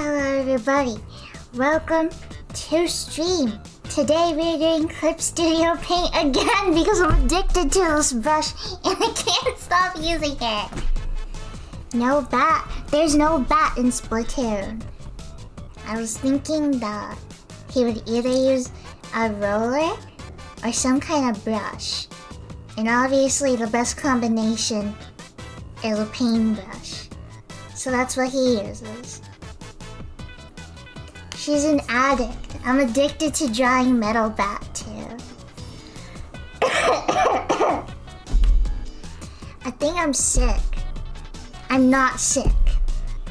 Hello everybody, welcome to stream. Today we're doing Clip Studio Paint again because I'm addicted to this brush and I can't stop using it. No bat, there's no bat in Splatoon. I was thinking that he would either use a roller or some kind of brush. And obviously the best combination is a paintbrush. So that's what he uses. She's an addict. I'm addicted to drawing Metal Bat too. I think I'm sick. I'm not sick.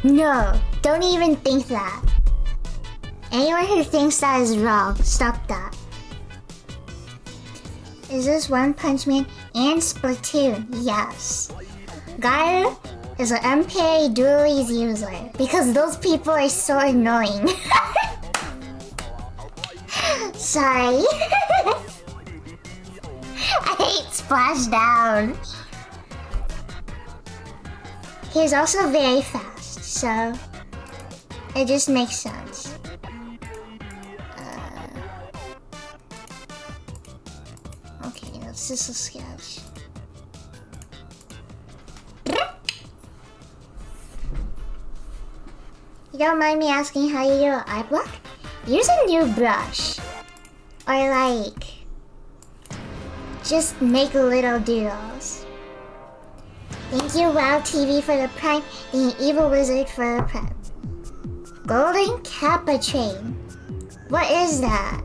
No, don't even think that. Anyone who thinks that is wrong, stop that. Is this One Punch Man and Splatoon? Yes. Garu is an unpaid dualies user because those people are so annoying. Sorry. I hate Splashdown. He's also very fast, so it just makes sense. Okay, that's just a sketch. You don't mind me asking how you do an eye block? Use a new brush. Or like, just make little doodles. Thank you WoW TV for the prime, and Evil Wizard for the prime. Golden Kappa Train. What is that?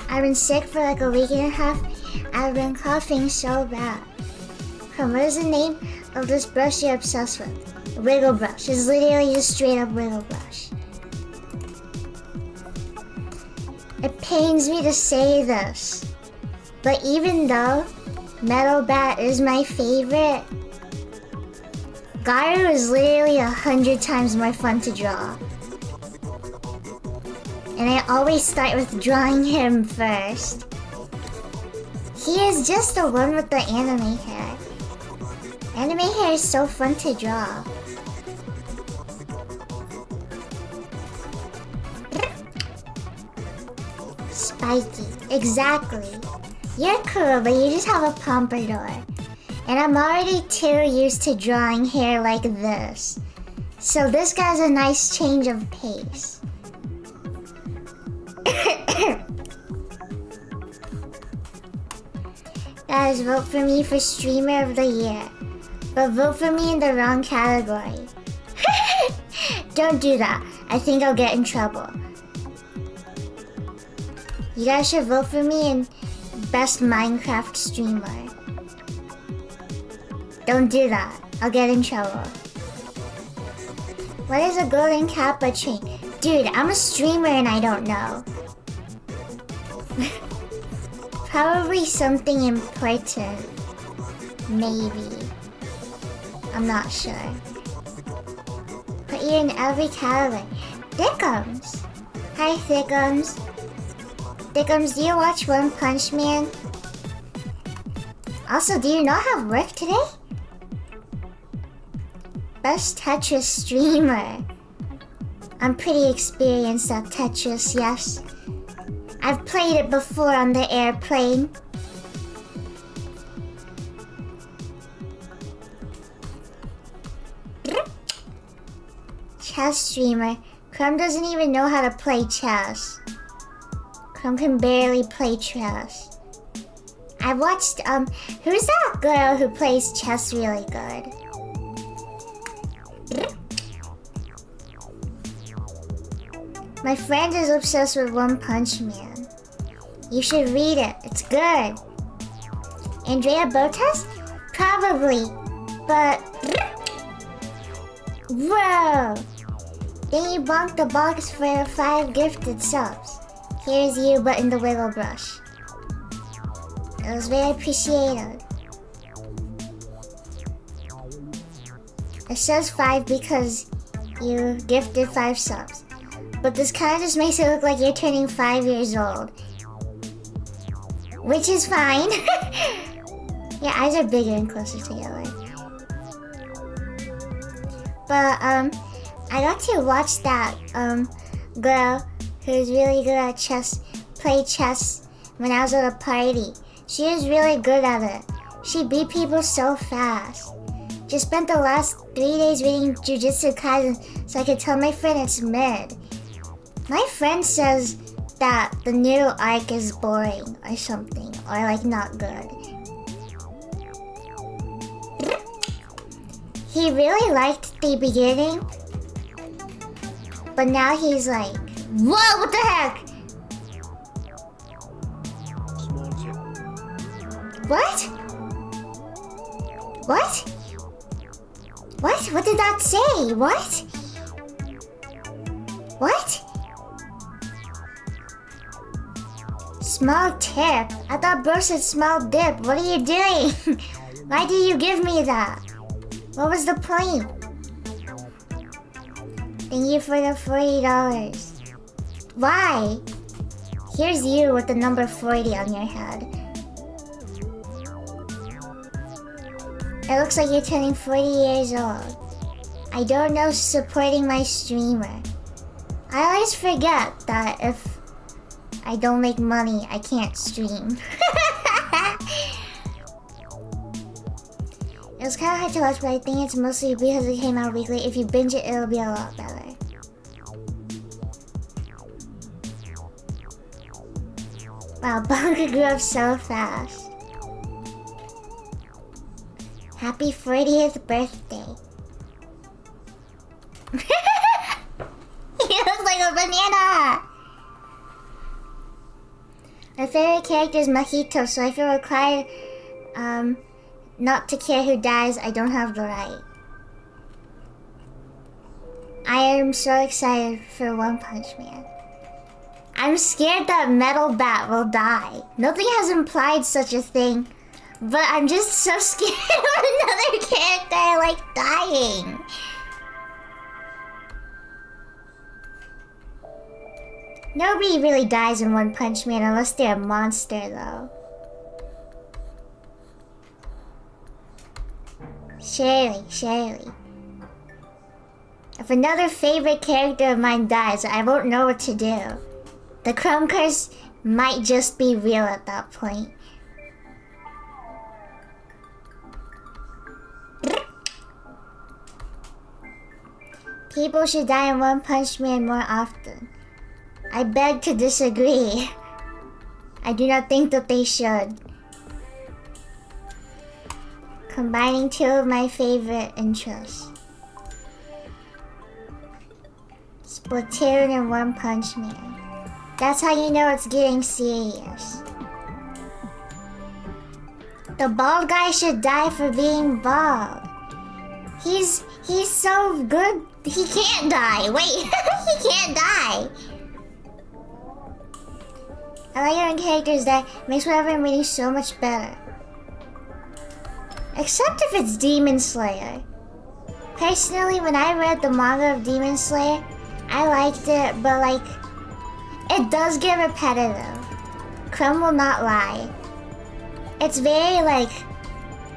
I've been sick for like a week and a half. I've been coughing so bad. What is the name of this brush you're obsessed with? Wiggle brush. It's literally just straight up wiggle brush. It pains me to say this, but even though Metal Bat is my favorite, Garu is literally 100 times more fun to draw. And I always start with drawing him first. He is just the one with the anime hair. Anime hair is so fun to draw. Spiky, exactly. You're cool, but you just have a pompadour. And I'm already too used to drawing hair like this. So this guy's a nice change of pace. Guys, vote for me for Streamer of the Year. But vote for me in the wrong category. Don't do that. I think I'll get in trouble. You guys should vote for me in Best Minecraft Streamer. Don't do that. I'll get in trouble. What is a Golden Kappa Train? Dude, I'm a streamer and I don't know. Probably something important. Maybe. I'm not sure. Put you in every category. Thickums! Hi, Thickums. Thickums, do you watch One Punch Man? Also, do you not have work today? Best Tetris streamer. I'm pretty experienced at Tetris, yes. I've played it before on the airplane. Chess streamer. Crumb doesn't even know how to play chess. Crumb can barely play chess. I watched, who's that girl who plays chess really good? My friend is obsessed with One Punch Man. You should read it. It's good. Andrea Botas? Probably. But... Whoa! Then you bonked the box for 5 gifted subs. Here's you, but in the wiggle brush. It was very appreciated. It says 5 because you gifted 5 subs. But this kind of just makes it look like you're turning 5 years old. Which is fine. Your eyes are bigger and closer together. But, I got to watch that, girl who's really good at chess, play chess when I was at a party. She is really good at it. She beat people so fast. Just spent the last 3 days reading Jujutsu Kaisen so I could tell my friend it's mid. My friend says that the new arc is boring or something, or like not good. He really liked the beginning, But now he's like, whoa, what the heck? Small tip. What? What? What? What did that say? What? What? Small tip? I thought bro said small dip. What are you doing? Why did you give me that? What was the point? Thank you for the $40. Why? Here's you with the number 40 on your head. It looks like you're turning 40 years old. I don't know supporting my streamer. I always forget that if I don't make money, I can't stream. It was kind of hard to watch, but I think it's mostly because it came out weekly. If you binge it, it'll be a lot better. Wow, Manga grew up so fast. Happy 40th birthday. He looks like a banana! My favorite character is Mojito, so I feel required not to care who dies. I don't have the right. I am so excited for One Punch Man. I'm scared that Metal Bat will die. Nothing has implied such a thing, but I'm just so scared of another character like dying. Nobody really dies in One Punch Man unless they're a monster, though. Surely. If another favorite character of mine dies, I won't know what to do. The crumb curse might just be real at that point. People should die in One Punch Man more often. I beg to disagree. I do not think that they should. Combining two of my favorite interests. Splatoon and One Punch Man. That's how you know it's getting serious. The bald guy should die for being bald. He's so good. He can't die. Wait, he can't die. I like it when characters die. It makes whatever I'm reading so much better. Except if it's Demon Slayer. Personally, when I read the manga of Demon Slayer, I liked it, but like, it does get repetitive. Crumb will not lie. It's very like,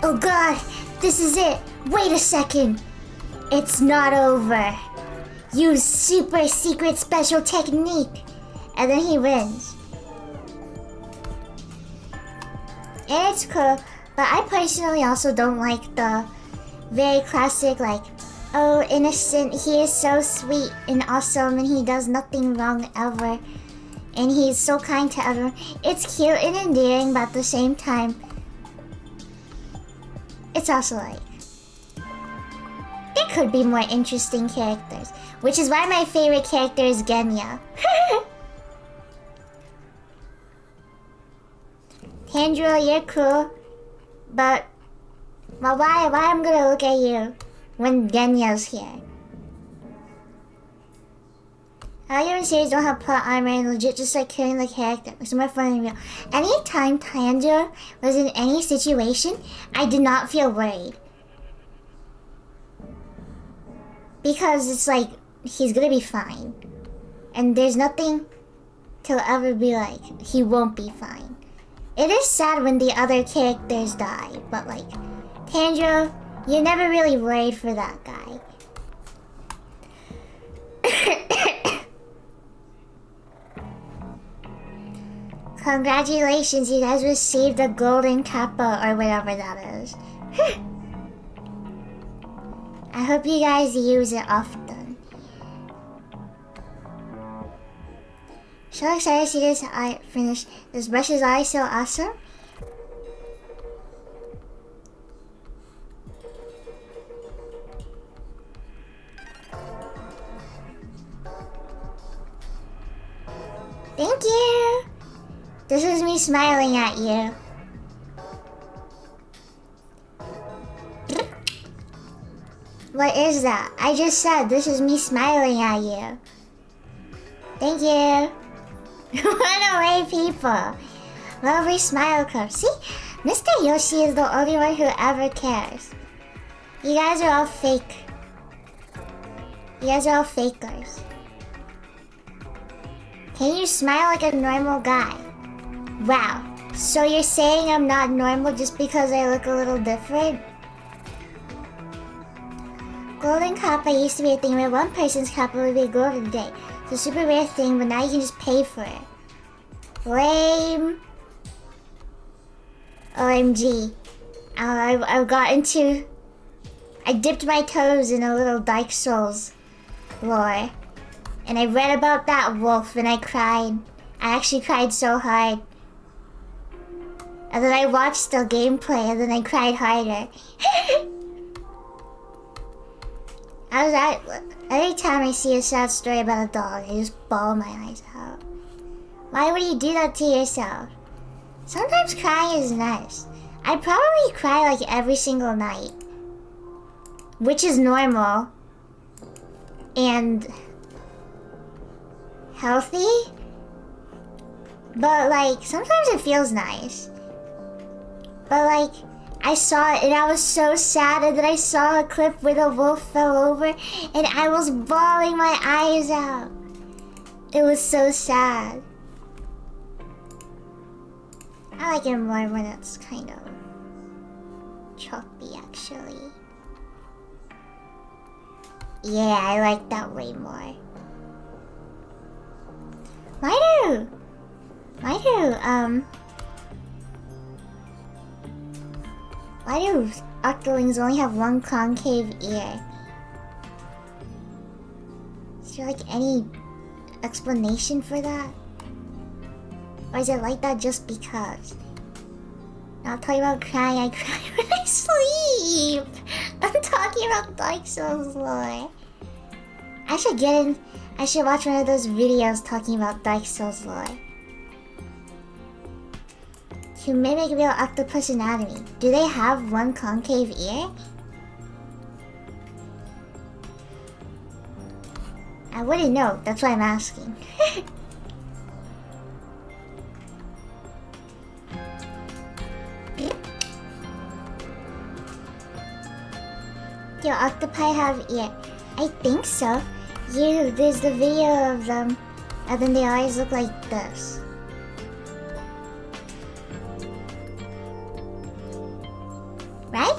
oh god, this is it. Wait a second. It's not over. Use super secret special technique. And then he wins. And it's cool, but I personally also don't like the very classic like, oh, innocent, he is so sweet and awesome and he does nothing wrong ever. And he's so kind to everyone. It's cute and endearing, but at the same time, it's also like, there could be more interesting characters. Which is why my favorite character is Genya. Tanjiro, you're cool, but well, why I'm gonna look at you when Genya's here? Your series don't have plot armor and legit just like killing the character. It's more fun than real. Anytime Tanjiro was in any situation, I did not feel worried. Because it's like, he's gonna be fine. And there's nothing to ever be like, he won't be fine. It is sad when the other characters die, but like, Tanjiro, you're never really worried for that guy. Congratulations, you guys received a golden kappa or whatever that is. I hope you guys use it often. So excited to see this art finish. This brush is always so awesome. Thank you! This is me smiling at you. What is that? I just said this is me smiling at you. Thank you. Run away, people. Lovely smile club. See? Mr. Yoshi is the only one who ever cares. You guys are all fake. You guys are all fakers. Can you smile like a normal guy? Wow. So you're saying I'm not normal just because I look a little different? Golden Kappa used to be a thing where one person's Kappa would be a gold of the day. It's a super rare thing, but now you can just pay for it. Lame. OMG. I've got into... I dipped my toes in a little Dark Souls lore. And I read about that wolf and I cried. I actually cried so hard. And then I watched the gameplay and then I cried harder. Every time I see a sad story about a dog, I just bawl my eyes out. Why would you do that to yourself? Sometimes crying is nice. I probably cry like every single night. Which is normal. And healthy. But like, sometimes it feels nice. But like, I saw it and I was so sad, and then I saw a clip where the wolf fell over and I was bawling my eyes out. It was so sad. I like it more when it's kind of choppy, actually. Yeah, I like that way more. Why do octolings only have one concave ear? Is there like any explanation for that? Or is it like that just because? Not talking about crying, I cry when I sleep! I'm talking about Dark Souls lore. I should watch one of those videos talking about Dark Souls lore. To mimic real octopus anatomy, do they have one concave ear? I wouldn't know, that's why I'm asking. Do octopi have ear? I think so. There's the video of them, and then they always look like this. Right?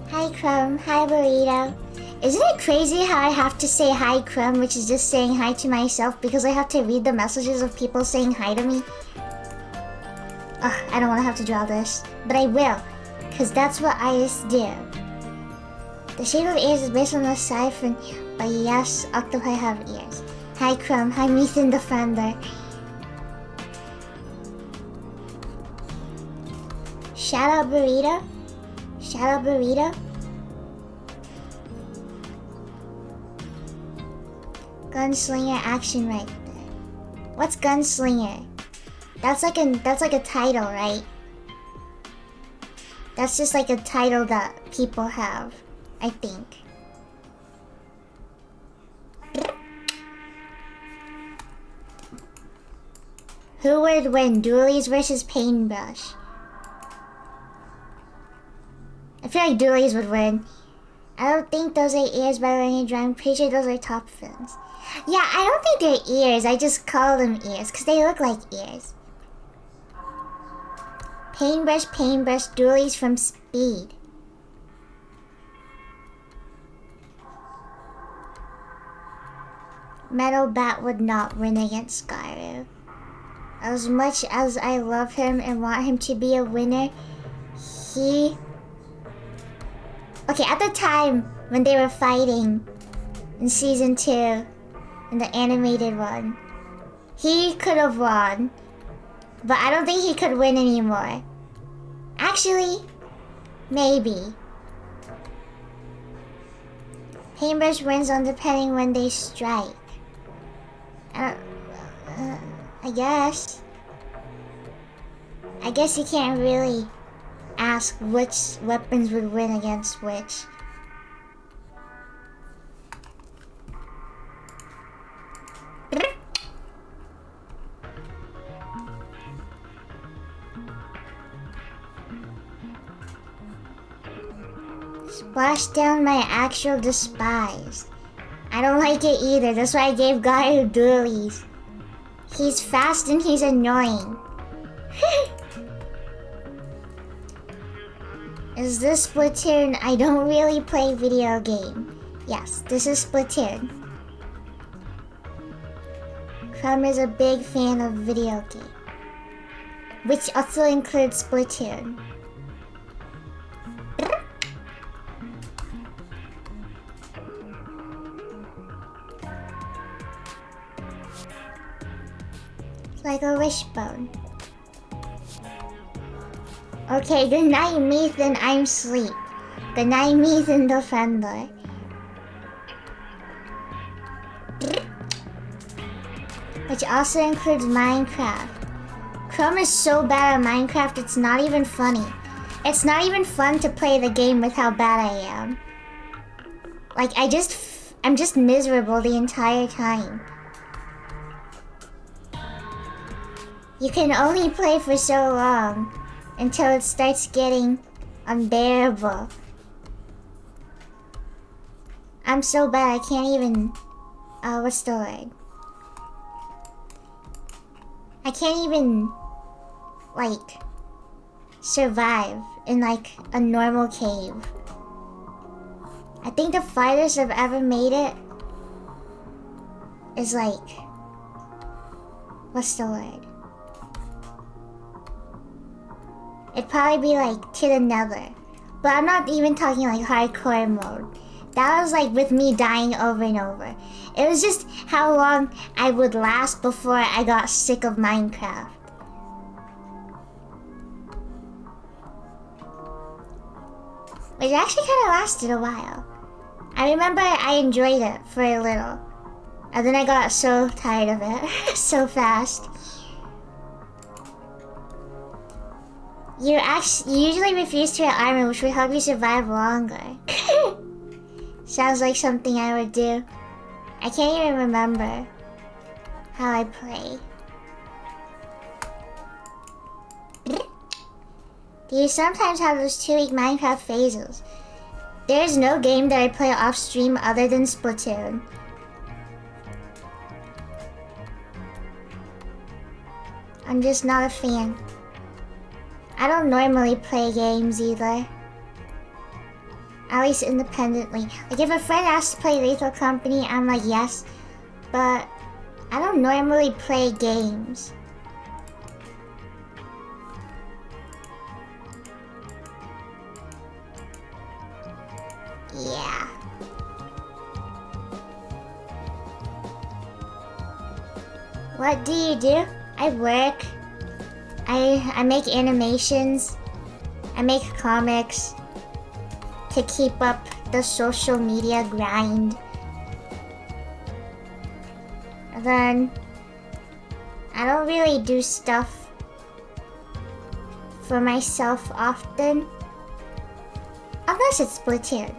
Hi Crumb, hi Burrito. Isn't it crazy how I have to say hi Crumb, which is just saying hi to myself, because I have to read the messages of people saying hi to me? Ugh, I don't want to have to draw this, but I will, because that's what artists do. The shape of ears is based on the siphon, but yes, octopi have ears. Hi Crumb, hi Ethan Defender. Shout out Burrito. Shout out Burrito. Gunslinger action right there. What's Gunslinger? That's like a title, right? That's just like a title that people have, I think. Who would win, Doolies versus Paintbrush? I feel like Doolies would win. I don't think those are ears by the way you draw. I'm pretty sure those are top fins. Yeah, I don't think they're ears. I just call them ears because they look like ears. Paintbrush, Paintbrush, Doolies from Speed. Metal Bat would not win against Skyru. As much as I love him and want him to be a winner, he... Okay, at the time when they were fighting in Season 2, in the animated one, he could have won, but I don't think he could win anymore. Actually, maybe. Paintbrush wins on depending when they strike. I guess. I guess you can't really ask which weapons would win against which. Splash down my actual despise. I don't like it either, that's why I gave Garu doolies. He's fast and he's annoying. Is this Splatoon? I don't really play video game. Yes, this is Splatoon. Crumb is a big fan of video game, which also includes Splatoon. Like a wishbone. Okay, good night, Methan. I'm sleep. Good night, Methan, Defender. Which also includes Minecraft. Chrome is so bad at Minecraft, it's not even funny. It's not even fun to play the game with how bad I am. Like, I'm just miserable the entire time. You can only play for so long until it starts getting unbearable. I'm so bad I can't even... what's the word? I can't even, like, survive in, like, a normal cave. I think the farthest I've ever made it is, like... What's the word? It'd probably be like to the nether. But I'm not even talking like hardcore mode. That was like with me dying over and over. It was just how long I would last before I got sick of Minecraft. Which actually kind of lasted a while. I remember I enjoyed it for a little. And then I got so tired of it so fast. You usually refuse to wear armor, which would help you survive longer. Sounds like something I would do. I can't even remember how I play. Do you sometimes have those 2-week Minecraft phases? There's no game that I play off stream other than Splatoon. I'm just not a fan. I don't normally play games either. At least independently. Like if a friend asks to play Lethal Company, I'm like yes. But I don't normally play games. Yeah. What do you do? I work. I make animations. I make comics to keep up the social media grind. And then I don't really do stuff for myself often. Unless it's Splatoon.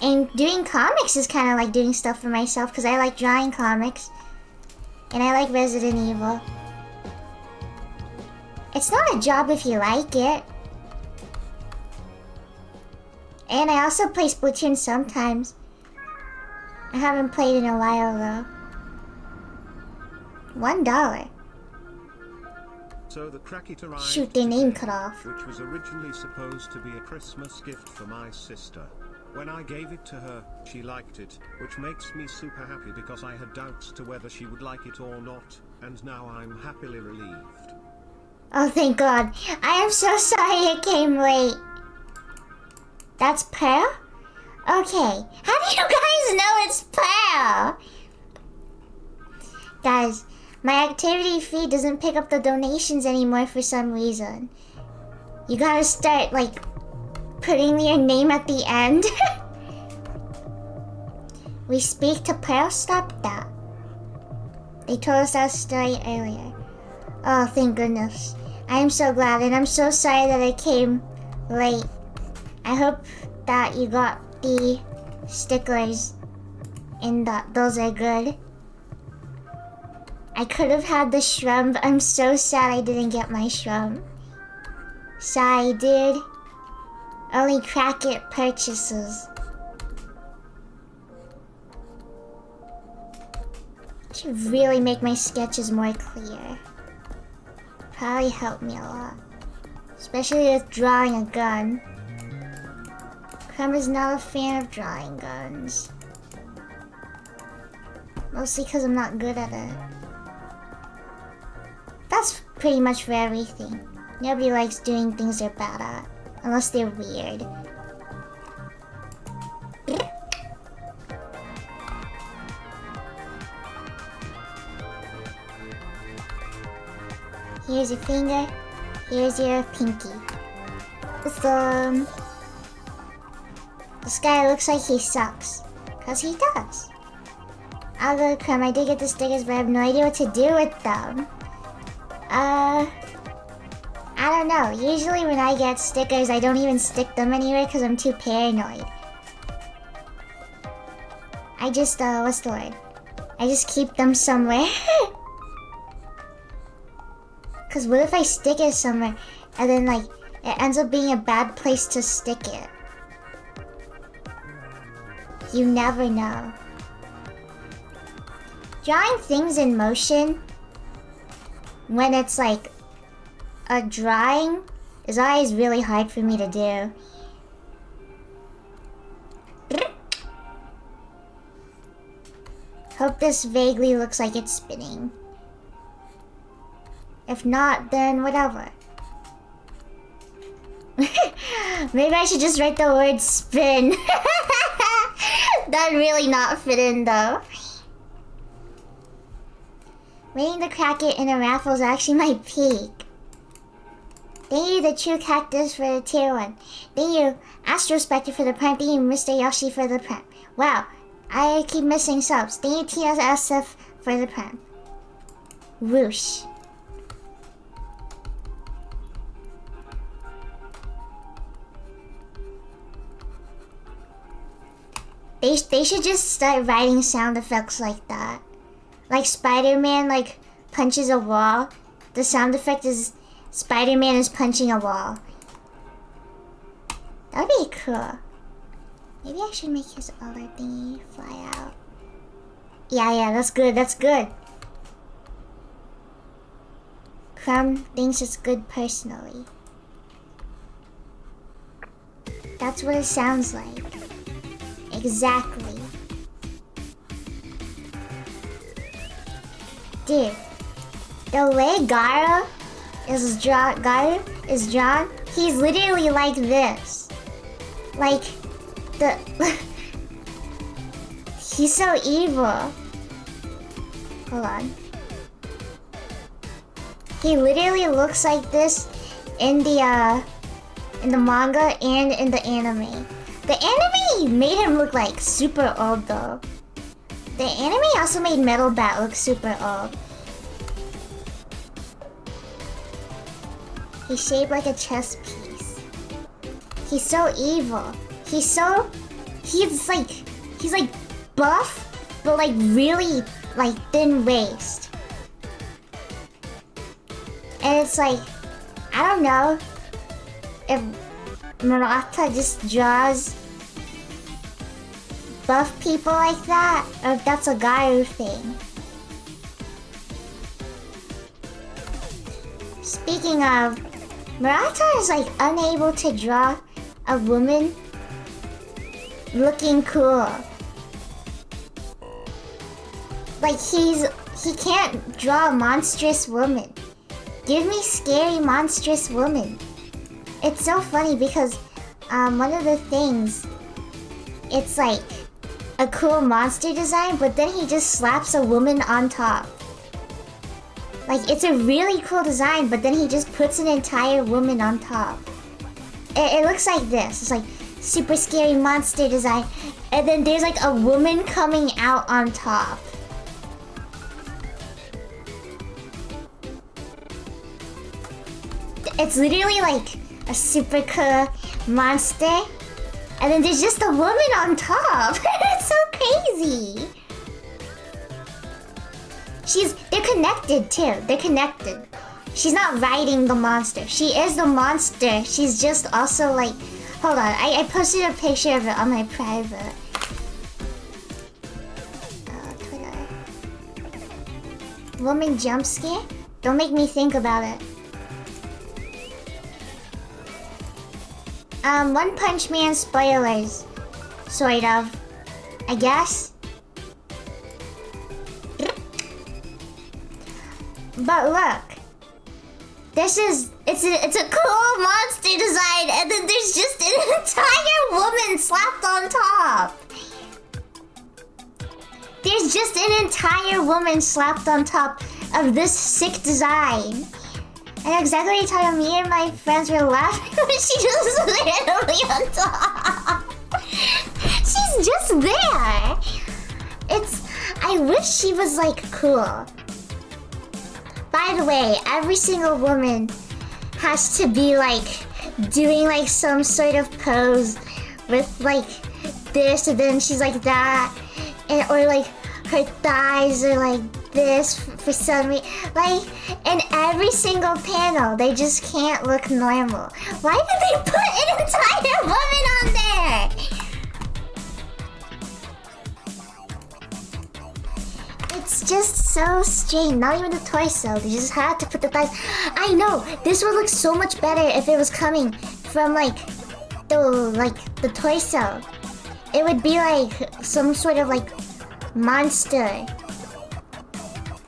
And doing comics is kind of like doing stuff for myself because I like drawing comics. And I like Resident Evil. It's not a job if you like it. And I also play Splatoon sometimes. I haven't played in a while though. $1. So the cracket arrived Shoot, their name cut off. Which was originally supposed to be a Christmas gift for my sister. When I gave it to her, she liked it, which makes me super happy because I had doubts to whether she would like it or not, and now I'm happily relieved. Oh, thank God. I am so sorry it came late. That's Pearl? Okay. How do you guys know it's Pearl? Guys, my activity feed doesn't pick up the donations anymore for some reason. You gotta start, like, putting your name at the end. We speak to Pearl? Stop that. They told us that story earlier. Oh, thank goodness. I am so glad, and I'm so sorry that I came late. I hope that you got the stickers and that those are good. I could have had the shrimp. I'm so sad I didn't get my shrimp. Sorry, dude. Only crack it purchases. Should really make my sketches more clear. Probably help me a lot. Especially with drawing a gun. Crumb is not a fan of drawing guns. Mostly because I'm not good at it. That's pretty much for everything. Nobody likes doing things they're bad at. Unless they're weird. Here's your finger. Here's your pinky. This guy looks like he sucks. Cause he does. I'll go to Crumb. I did get the stickers, but I have no idea what to do with them. I don't know. Usually when I get stickers, I don't even stick them anywhere because I'm too paranoid. I just, what's the word? I just keep them somewhere. Because what if I stick it somewhere and then, like, it ends up being a bad place to stick it? You never know. Drawing things in motion when it's like a drawing is always really hard for me to do. Hope this vaguely looks like it's spinning. If not, then whatever. Maybe I should just write the word spin. That'd really not fit in though. Winning the crack it in a raffle is actually my peak. Thank you, the True Cactus, for the tier 1. Thank you, Astro Spectre, for the prime. Thank you, Mr. Yoshi, for the prime. Wow, I keep missing subs. Thank you, TSSF, for the prime. Whoosh. They should just start writing sound effects like that. Like Spider-Man, like, punches a wall. The sound effect is Spider-Man is punching a wall. That'd be cool. Maybe I should make his other thingy fly out. Yeah, that's good, that's good. Crumb thinks it's good personally. That's what it sounds like. Exactly. Dude, the way Gara is drawn, he's literally like this. Like, he's so evil. Hold on. He literally looks like this in the manga and in the anime. The anime made him look like super old though. The anime also made Metal Bat look super old. He's shaped like a chess piece. He's so evil. He's like buff, but like really like thin waist. And it's like, I don't know if Murata just draws buff people like that, or if that's a Garu thing. Speaking of, Murata is like unable to draw a woman looking cool. Like he can't draw a monstrous woman. Give me scary monstrous woman. It's so funny because one of the things, it's like a cool monster design, but then he just slaps a woman on top. Like, it's a really cool design, but then he just puts an entire woman on top. It looks like this. It's like super scary monster design, and then there's like a woman coming out on top. It's literally like a super cool monster. And then there's just a woman on top. It's so crazy. They're connected too. They're connected. She's not riding the monster. She is the monster. She's just also like... Hold on. I posted a picture of it on my private. Twitter. Woman jump scare? Don't make me think about it. One Punch Man spoilers. Sort of. I guess. But look. It's a cool monster design, and then there's just an entire woman slapped on top. There's just an entire woman slapped on top of this sick design. I know exactly what you're talking about. Me and my friends were laughing when she just literally on top. She's just there. I wish she was like cool. By the way, every single woman has to be like doing like some sort of pose with like this, and then she's like that, or like her thighs are like this for some reason. Like in every single panel, they just can't look normal. Why did they put an entire woman on there? It's just so strange. Not even the torso. They just had to put the thighs. I know. This would look so much better if it was coming from like the torso. It would be like some sort of like monster.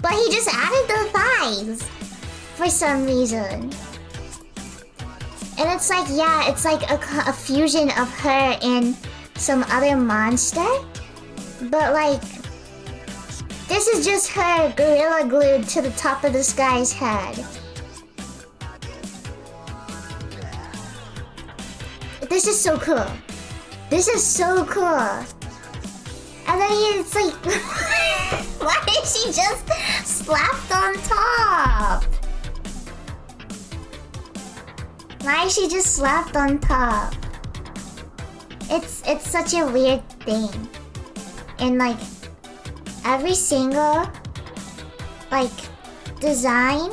But he just added the thighs for some reason. And it's like, yeah, it's like a fusion of her and some other monster. But like, this is just her gorilla glued to the top of this guy's head. This is so cool. This is so cool. And then it's like, why is she just slapped on top? Why is she just slapped on top? It's such a weird thing. And like, every single like design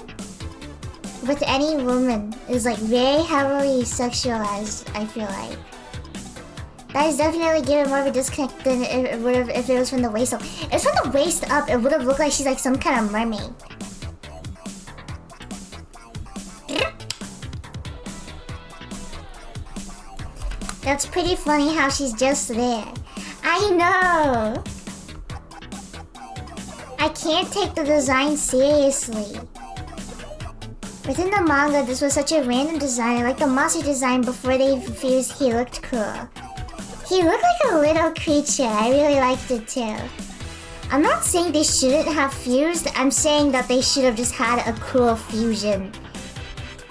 with any woman is like very heavily sexualized, I feel like. That is definitely giving more of a disconnect than it would have if it was from the waist up. If it's from the waist up, it would have looked like she's like some kind of mermaid. That's pretty funny how she's just there. I know! I can't take the design seriously. Within the manga, this was such a random design. I like the monster design before they fused. He looked cool. He looked like a little creature. I really liked it too. I'm not saying they shouldn't have fused. I'm saying that they should have just had a cool fusion.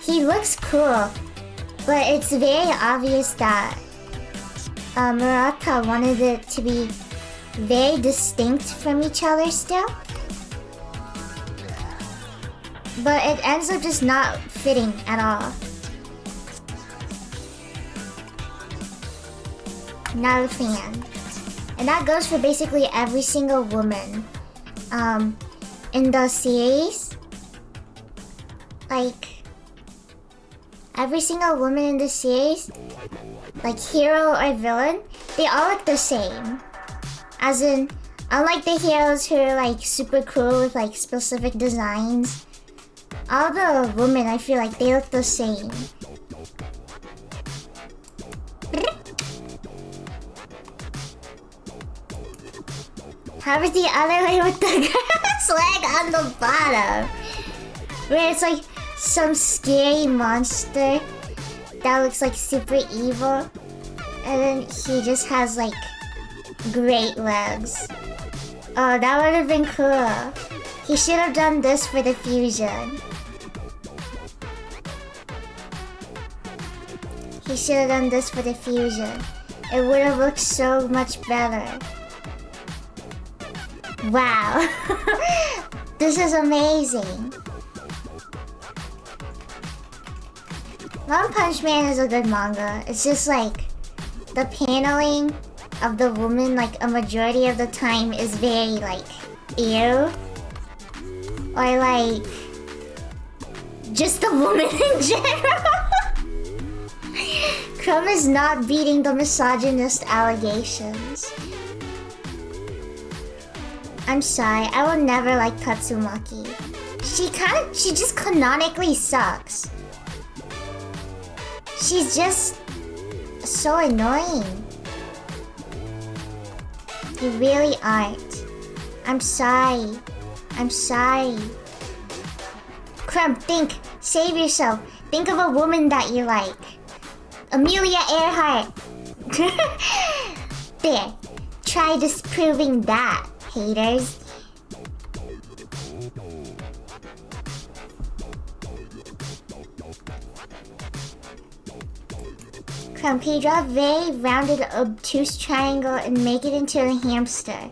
He looks cool, but it's very obvious that Murata wanted it to be very distinct from each other still. But it ends up just not fitting at all. Not a fan. And that goes for basically every single woman in the series. Like, every single woman in the series, like hero or villain, they all look the same. As in, unlike the heroes who are like super cool with like specific designs, all the women, I feel like they look the same. How is the other way with the girl's leg on the bottom? Where it's like some scary monster that looks like super evil. And then he just has like great legs. Oh, that would have been cool. He should have done this for the fusion. He should have done this for the fusion. It would have looked so much better. Wow. This is amazing. One Punch Man is a good manga. It's just like the paneling of the woman, like a majority of the time, is very like ew, or like just the woman in general. Crumb is not beating the misogynist allegations. I'm sorry, I will never like Tatsumaki. She just canonically sucks. She's just so annoying. You really aren't. I'm sorry. I'm sorry. Crumb, think. Save yourself. Think of a woman that you like. Amelia Earhart. There. Try disproving that, haters. Crumb, can you draw a very rounded, obtuse triangle and make it into a hamster?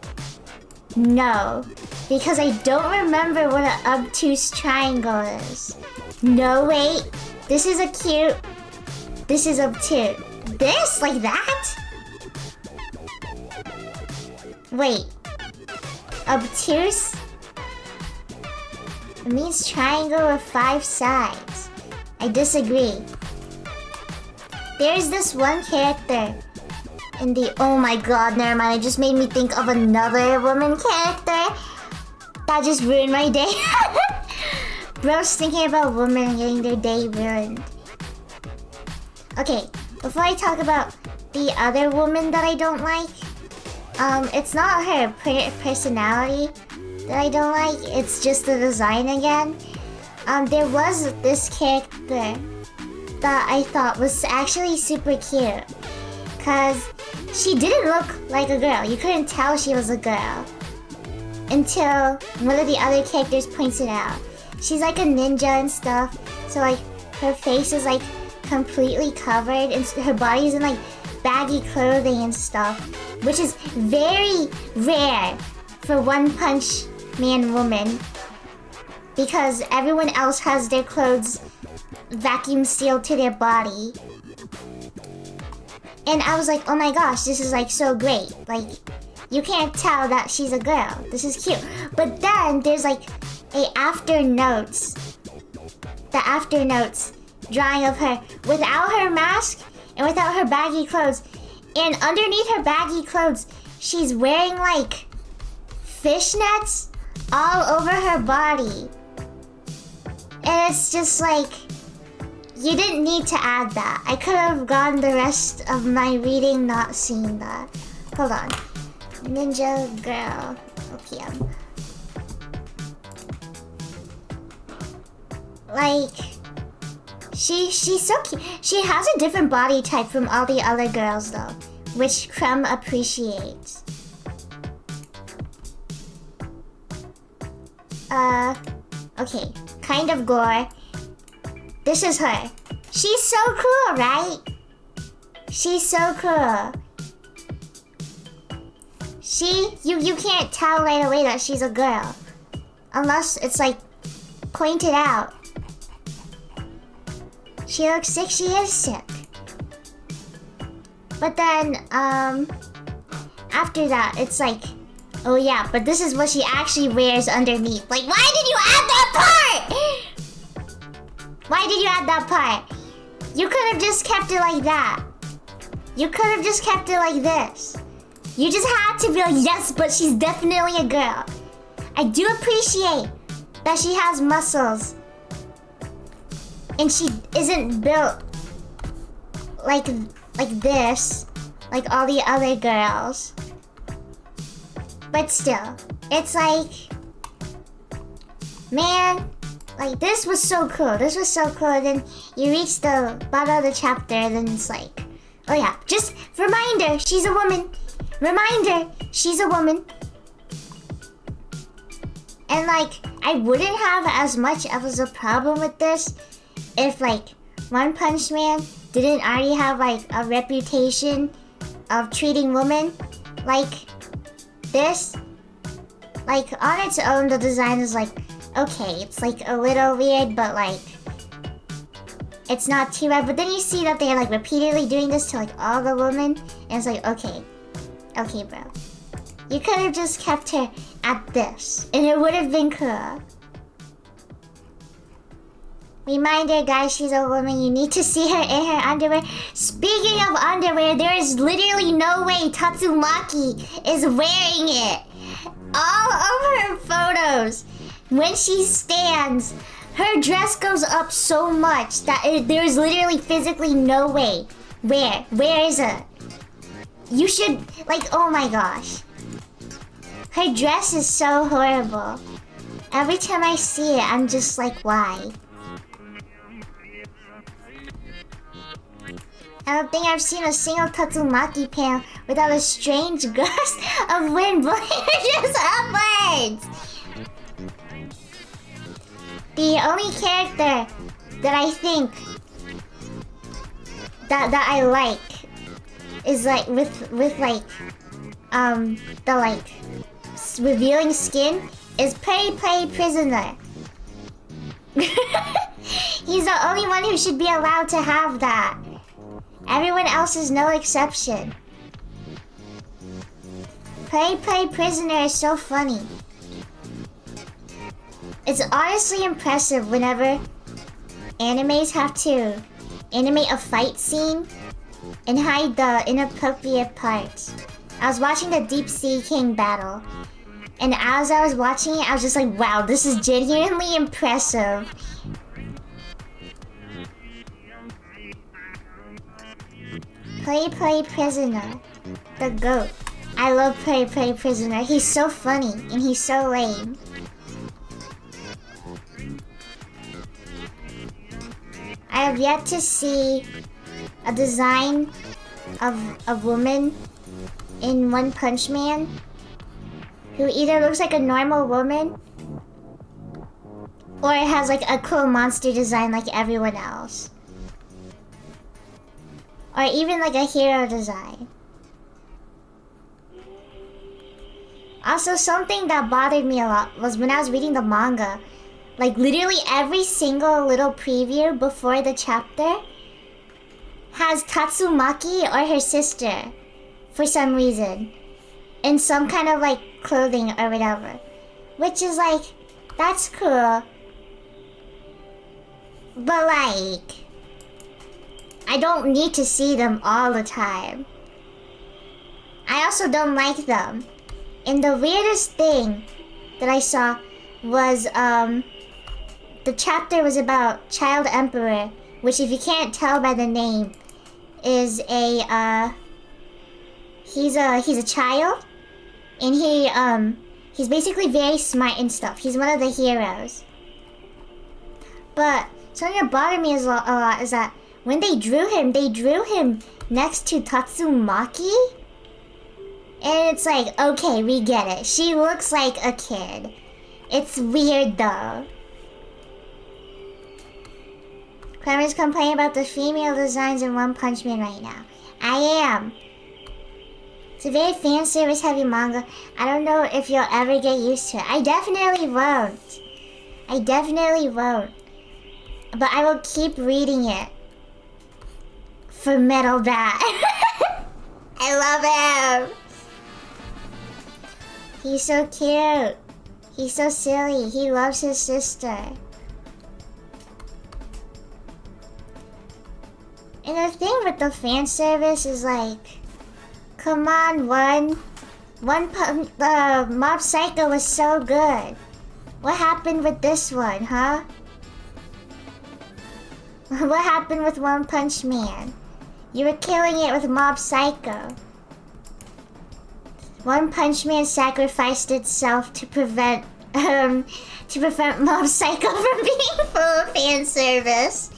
No, because I don't remember what an obtuse triangle is. No, wait. This is a cute. This is obtuse. This? Like that? Wait. Obtuse? It means triangle with 5 sides. I disagree. There's this one character in the... Oh my god, never mind. It just made me think of another woman character. That just ruined my day. Bro's thinking about women getting their day ruined. Okay, before I talk about the other woman that I don't like, it's not her personality that I don't like. It's just the design again. There was this character that I thought was actually super cute, cause she didn't look like a girl. You couldn't tell she was a girl until one of the other characters points it out. She's like a ninja and stuff, so like her face is like completely covered and her body's in like baggy clothing and stuff, which is very rare for One Punch Man woman, because everyone else has their clothes vacuum sealed to their body. And I was like, oh my gosh, this is like so great. Like, you can't tell that she's a girl. This is cute. But then there's like a after notes. The after notes drawing of her without her mask and without her baggy clothes. And underneath her baggy clothes, she's wearing like fishnets all over her body. And it's just like, you didn't need to add that. I could have gone the rest of my reading not seeing that. Hold on. Ninja girl. OPM. Like, she's so cute. She has a different body type from all the other girls though, which Crumb appreciates. Okay. Kind of gore. This is her. She's so cool, right? She's so cool. You can't tell right away that she's a girl. Unless it's like pointed out. She looks sick, she is sick. But then, after that, it's like, oh yeah, but this is what she actually wears underneath. Like, why did you add that part? Why did you add that part? You could have just kept it like that. You could have just kept it like this. You just had to be like, yes, but she's definitely a girl. I do appreciate that she has muscles. And she isn't built like this, like all the other girls. But still, it's like, man, like this was so cool. This was so cool. Then you reach the bottom of the chapter, and then it's like, oh yeah, just reminder, she's a woman. Reminder, she's a woman. And like, I wouldn't have as much of a problem with this if like One Punch Man didn't already have like a reputation of treating women like this. Like on its own, the design is like, okay, it's like a little weird, but like it's not too bad. But then you see that they're like repeatedly doing this to like all the women, and it's like, okay, bro, you could have just kept her at this, and it would have been cool. Reminder, guys, she's a woman. You need to see her in her underwear. Speaking of underwear, there is literally no way Tatsumaki is wearing it. All of her photos, when she stands, her dress goes up so much that there's literally physically no way. Where is it? You should, like, oh my gosh. Her dress is so horrible. Every time I see it, I'm just like, why? I don't think I've seen a single Tatsumaki panel without a strange gust of wind blowing her just upwards. The only character that I think that I like is like with like the like revealing skin is Play Prisoner. He's the only one who should be allowed to have that. Everyone else is no exception. Play Prisoner is so funny. It's honestly impressive whenever animes have to animate a fight scene and hide the inappropriate parts. I was watching the Deep Sea King battle, and as I was watching it, I was just like, wow, this is genuinely impressive. Play Prisoner. The GOAT. I love Play Prisoner. He's so funny and he's so lame. I have yet to see a design of a woman in One Punch Man who either looks like a normal woman or it has like a cool monster design like everyone else. Or even like a hero design. Also, something that bothered me a lot was when I was reading the manga. Like literally every single little preview before the chapter has Tatsumaki or her sister for some reason. In some kind of like clothing or whatever. Which is like, that's cool. But like, I don't need to see them all the time. I also don't like them. And the weirdest thing that I saw was, the chapter was about Child Emperor, which if you can't tell by the name, is he's a child, and he's basically very smart and stuff. He's one of the heroes. But something that bothered me a lot is that when they drew him next to Tatsumaki. And it's like, okay, we get it. She looks like a kid. It's weird though. Clemmer's complaining about the female designs in One Punch Man right now. I am. It's a very fan service heavy manga. I don't know if you'll ever get used to it. I definitely won't. But I will keep reading it. For Metal Bat. I love him. He's so cute. He's so silly. He loves his sister. And the thing with the fan service is like, come on, Mob Psycho was so good. What happened with this one, huh? What happened with One Punch Man? You were killing it with Mob Psycho. One Punch Man sacrificed itself to prevent Mob Psycho from being full of fan service.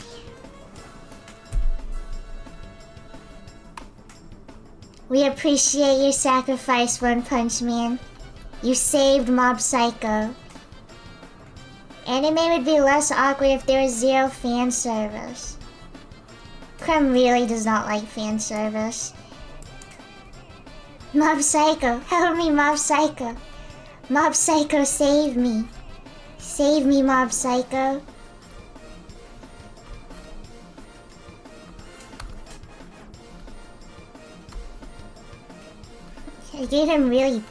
We appreciate your sacrifice, One Punch Man. You saved Mob Psycho. Anime would be less awkward if there was zero fan service. Crumb really does not like fan service. Mob Psycho, help me, Mob Psycho. Mob Psycho, save me. Save me, Mob Psycho. They gave him really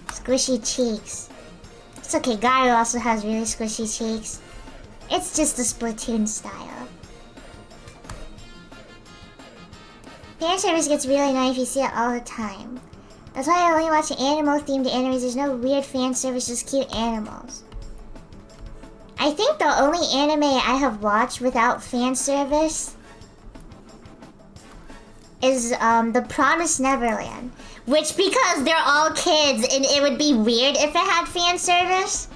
squishy cheeks. It's okay, Gaio also has really squishy cheeks. It's just the Splatoon style. Fan service gets really annoying if you see it all the time. That's why I only watch animal-themed animes. There's no weird fan service, just cute animals. I think the only anime I have watched without fan service is The Promised Neverland. Which, because they're all kids and it would be weird if it had fan service.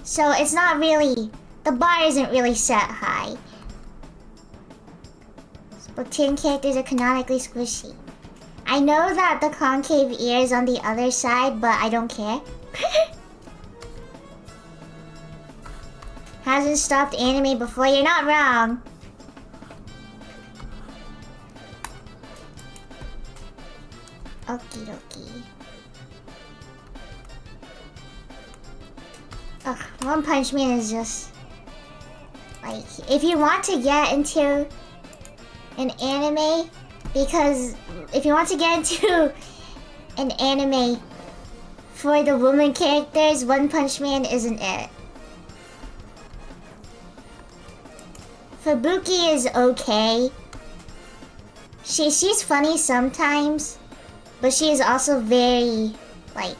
So it's not really, the bar isn't really set high. Splatoon characters are canonically squishy. I know that the concave ear is on the other side, but I don't care. Hasn't stopped anime before, you're not wrong. Okie dokie. Ugh, One Punch Man is just... like, if you want to get into an anime, because if you want to get into an anime for the woman characters, One Punch Man isn't it. Fubuki is okay. She's funny sometimes, but she is also very, like,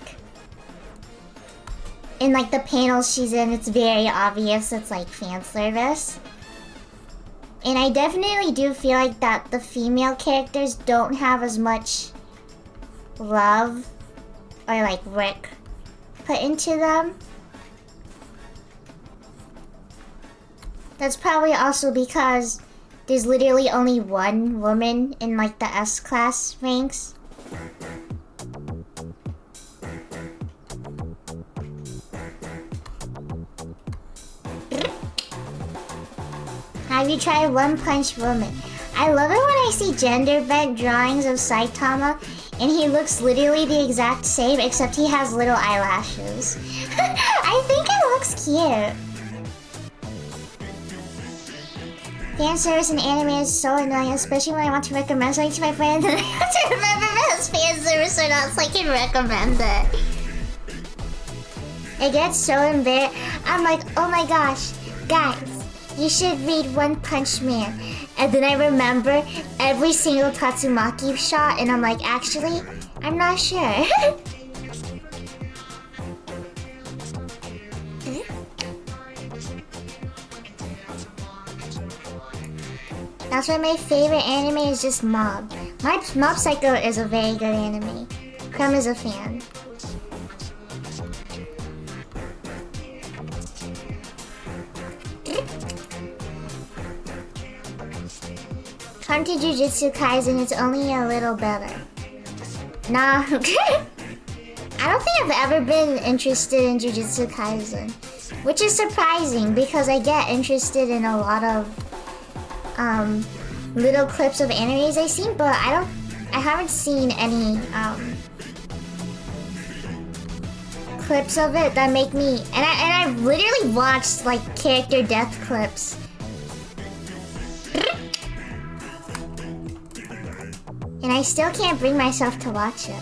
in like the panels she's in, it's very obvious it's like fan service. And I definitely do feel like that the female characters don't have as much love or like work put into them. That's probably also because there's literally only one woman in like the S-class ranks. Have you tried One Punch Woman? I love it when I see gender-bent drawings of Saitama and he looks literally the exact same except he has little eyelashes. I think it looks cute. Fan service in anime is so annoying, especially when I want to recommend something to my friends and I have to remember if it's fan service or not so I can recommend it. It gets so embarrassed. I'm like, oh my gosh, guys, you should read One Punch Man. And then I remember every single Tatsumaki shot and I'm like, actually, I'm not sure. That's why my favorite anime is just Mob. Mob Psycho is a very good anime. Crumb is a fan. Come to Jujutsu Kaisen, it's only a little better. Nah. I don't think I've ever been interested in Jujutsu Kaisen. Which is surprising because I get interested in a lot of little clips of animes I've seen, but I haven't seen any clips of it that make me, and I've literally watched like character death clips. And I still can't bring myself to watch it.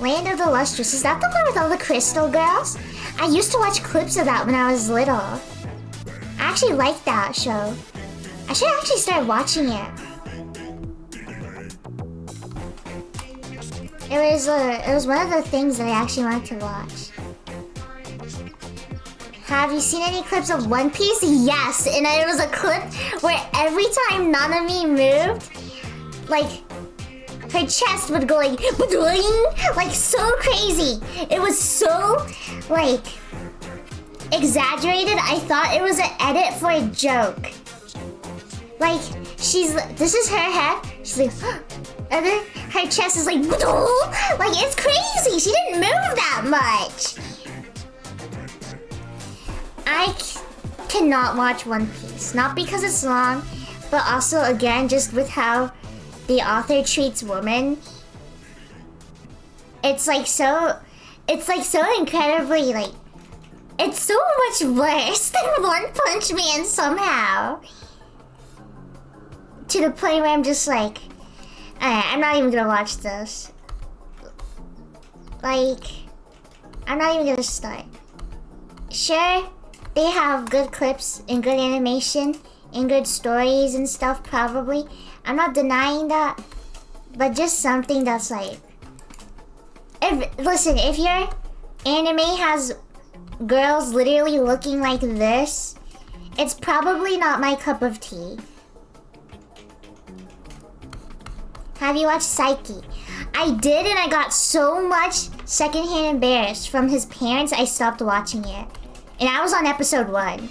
Land of the Lustrous, is that the one with all the crystal girls? I used to watch clips of that when I was little. I actually liked that show. I should actually start watching it. It was one of the things that I actually wanted to watch. Have you seen any clips of One Piece? Yes, and it was a clip where every time Nanami moved, like, her chest would go like so crazy. It was so, like, exaggerated. I thought it was an edit for a joke. Like, this is her head. She's like, and then her chest is like it's crazy. She didn't move that much. I cannot watch One Piece. Not because it's long, but also, again, just with how the author treats women. It's so incredibly, like, it's so much worse than One Punch Man somehow. to the point where I'm just like, I'm not even gonna watch this. Like, I'm not even gonna start. Sure, they have good clips and good animation and good stories and stuff, probably. I'm not denying that. But just something that's like... Listen, if your anime has girls literally looking like this, it's probably not my cup of tea. Have you watched Psyche? I did, and I got so much secondhand embarrassed from his parents, I stopped watching it. And I was on episode 1.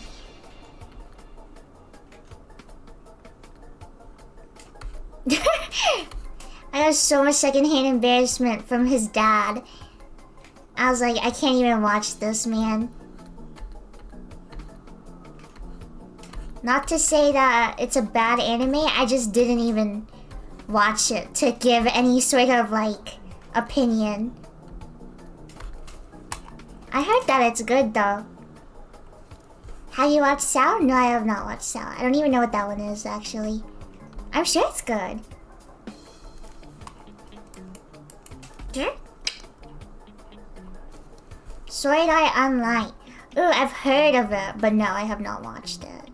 I got so much secondhand embarrassment from his dad. I was like, I can't even watch this, man. Not to say that it's a bad anime, I just didn't even watch it to give any sort of, like, opinion. I heard that it's good, though. Have you watched Sao? No, I have not watched Sao. I don't even know what that one is, actually. I'm sure it's good. Sword Art Online. Ooh, I've heard of it, but no, I have not watched it.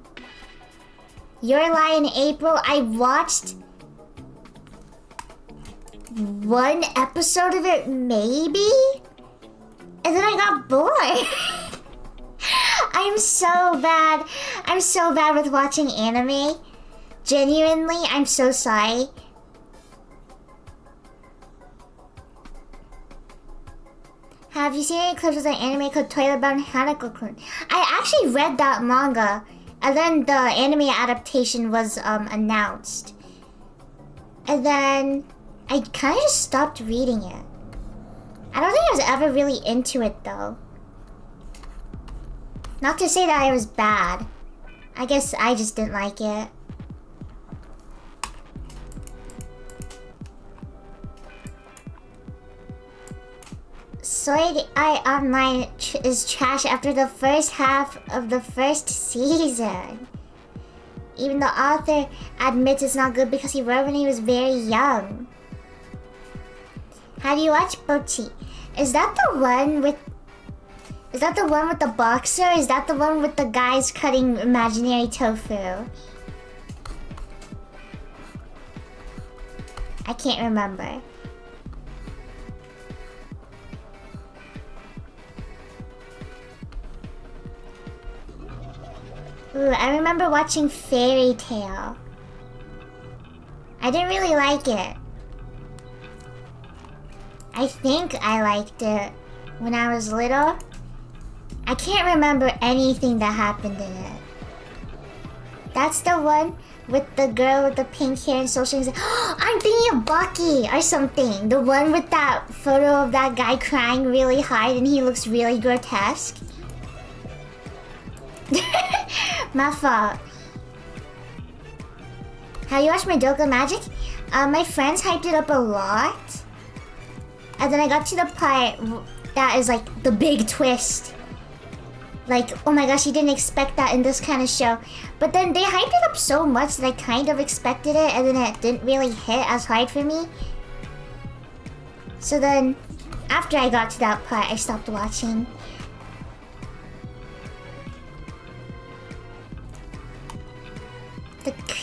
Your Lie in April. I watched 1 episode of it, maybe? And then I got bored. I'm so bad. I'm so bad with watching anime. Genuinely, I'm so sorry. Have you seen any clips of the anime called Toilet Bound Hanako-kun? I actually read that manga, and then the anime adaptation was announced. And then I kind of just stopped reading it. I don't think I was ever really into it, though. Not to say that it was bad. I guess I just didn't like it. Sword Art Online is trash after the first half of the first season. Even the author admits it's not good because he wrote when he was very young. Have you watched Bochi? Is that the one with... Is that the one with the boxer? Or is that the one with the guys cutting imaginary tofu? I can't remember. Ooh, I remember watching Fairy Tail. I didn't really like it. I think I liked it when I was little. I can't remember anything that happened in it. That's the one with the girl with the pink hair and social anxiety. I'm thinking of Baki or something. The one with that photo of that guy crying really hard and he looks really grotesque. My fault. Have you watched Madoka Magic? My friends hyped it up a lot. And then I got to the part that is like the big twist. Like, oh my gosh, you didn't expect that in this kind of show. But then they hyped it up so much that I kind of expected it, and then it didn't really hit as hard for me. So then, after I got to that part, I stopped watching.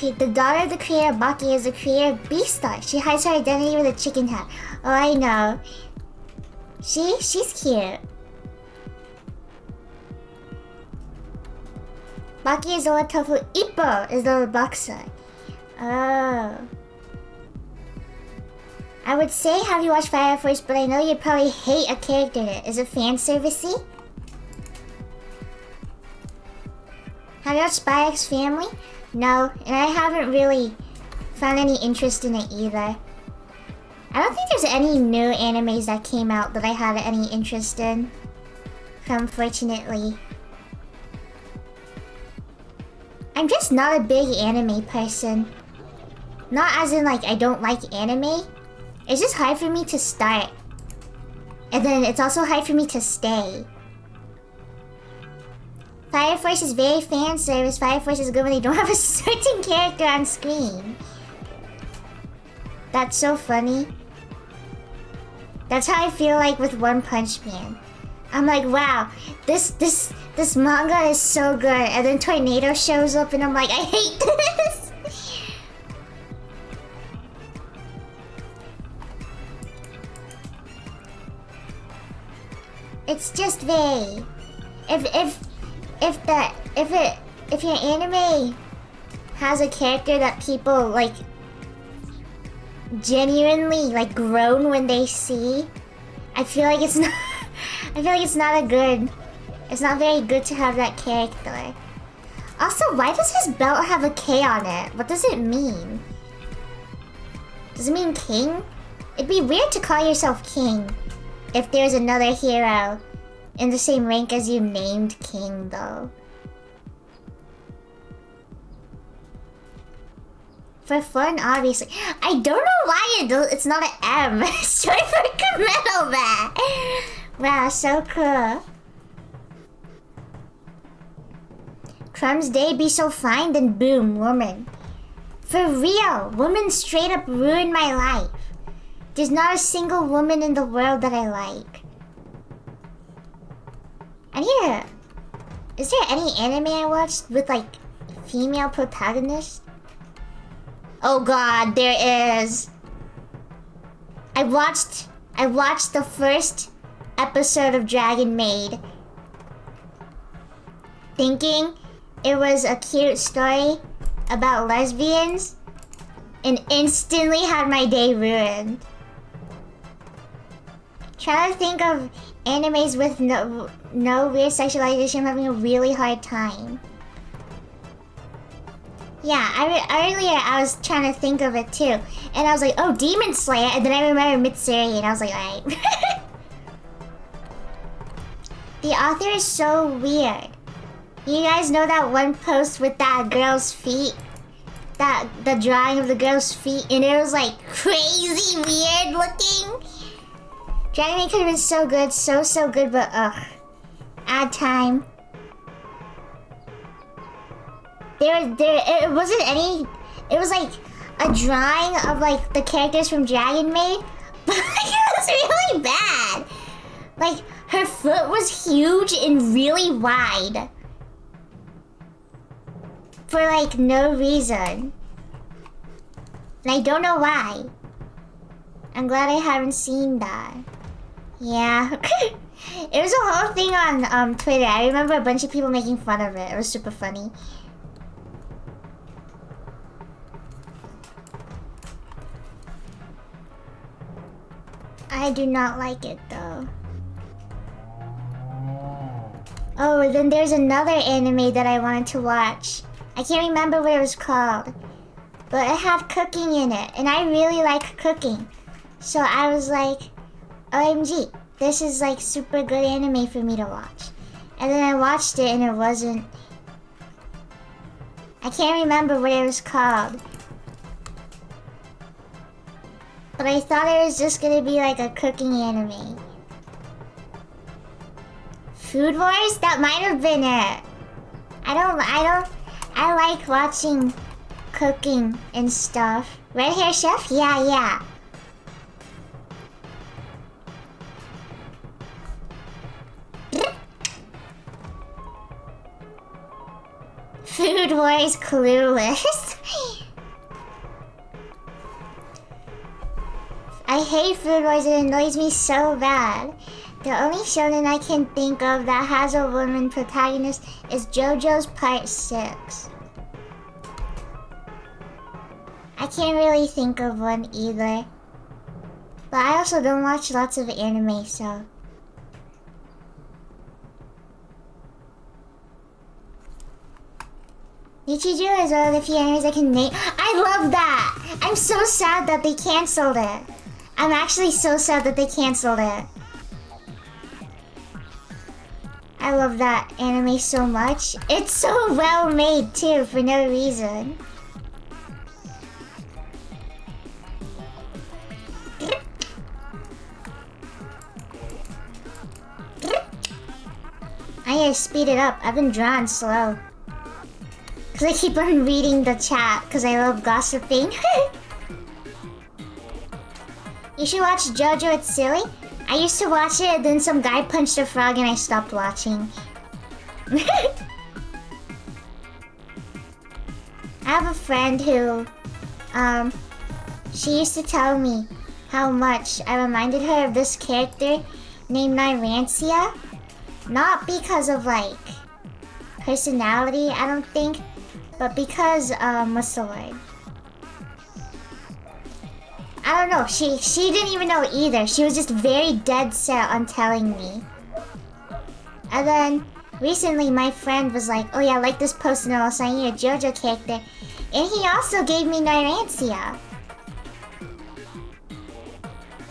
The daughter of the creator of Baki is the creator of Beastar. She hides her identity with a chicken hat. Oh, I know. She's cute. Baki is the little tofu. Ippo is the little boxer. Oh. I would say have you watched Fire Force, but I know you'd probably hate a character in it. Is it fanservice-y? Have you watched Spy X Family? No, and I haven't really found any interest in it either. I don't think there's any new animes that came out that I had any interest in. Unfortunately. I'm just not a big anime person. Not as in like I don't like anime. It's just hard for me to start. And then it's also hard for me to stay. Fire Force is very fan service. Fire Force is good when they don't have a certain character on screen. That's so funny. That's how I feel like with One Punch Man. I'm like, wow, this manga is so good, and then Tornado shows up, and I'm like, I hate this. It's just very. If your anime has a character that people like genuinely like groan when they see, I feel like it's not. I feel like it's not a good. It's not very good to have that character. Also, why does his belt have a K on it? What does it mean? Does it mean king? It'd be weird to call yourself king if there's another hero in the same rank as you named king, though. For fun, obviously. I don't know why it's not an M. It's short for metal bat. Wow, so cool. Crumb's day be so fine, then boom, woman. For real, woman straight up ruined my life. There's not a single woman in the world that I like. Is there any anime I watched with like female protagonists? Oh god, there is. I watched the first episode of Dragon Maid, thinking it was a cute story about lesbians, and instantly had my day ruined. Trying to think of animes with no weird sexualization. I'm having a really hard time. Yeah, earlier I was trying to think of it too, and I was like, oh, Demon Slayer, and then I remember Mitsuri, and I was like, alright. The author is so weird. You guys know that one post with that girl's feet? The drawing of the girl's feet, and it was like crazy weird looking? Dragon Maid could have been so good, so good, but ugh. Add time. It wasn't any. It was like a drawing of like the characters from Dragon Maid, but it was really bad. Like her foot was huge and really wide for like no reason, and I don't know why. I'm glad I haven't seen that. Yeah. It was a whole thing on Twitter. I remember a bunch of people making fun of it. It was super funny. I do not like it though. Oh, then there's another anime that I wanted to watch. I can't remember what it was called, but it had cooking in it, and I really like cooking. So I was like, OMG, this is like super good anime for me to watch. And then I watched it and it wasn't... I can't remember what it was called. But I thought it was just gonna be like a cooking anime. Food Wars? That might have been it. I like watching cooking and stuff. Red Hair Chef? Yeah. Food Wars clueless. I hate Food Wars, it annoys me so bad. The only shonen I can think of that has a woman protagonist is JoJo's Part 6. I can't really think of one either. But I also don't watch lots of anime, so... Nichiju is one of the few animes I can name. I love that! I'm so sad that they cancelled it. I'm actually so sad that they cancelled it. I love that anime so much. It's so well made too, for no reason. I need to speed it up. I've been drawing slow. Cause I keep on reading the chat, cause I love gossiping. You should watch JoJo, it's silly. I used to watch it, then some guy punched a frog and I stopped watching. I have a friend who, she used to tell me how much I reminded her of this character named Nyrancia. Not because of, like, personality, I don't think, but because, what's the word? I don't know, she didn't even know either. She was just very dead set on telling me. And then, recently my friend was like, oh yeah, I like this post and I'll assign you a JoJo character. And he also gave me Nyrancia.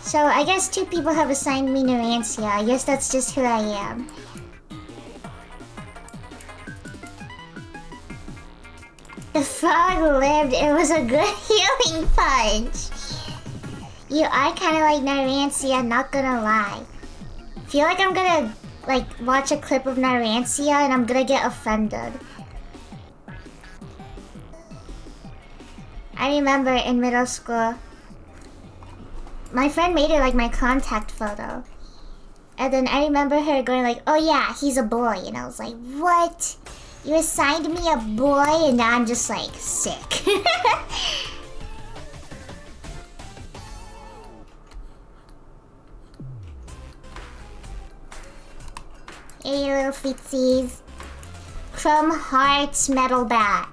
So I guess 2 people have assigned me Nyrancia. I guess that's just who I am. The frog lived. It was a good healing punch. You are kind of like Nyrancia, not gonna lie. Feel like I'm gonna like watch a clip of Nyrancia and I'm gonna get offended. I remember in middle school, my friend made it like my contact photo. And then I remember her going like, oh yeah, he's a boy. And I was like, what? You assigned me a boy and now I'm just like sick. Hey little feetsies. Crumb Hearts Metal Bat.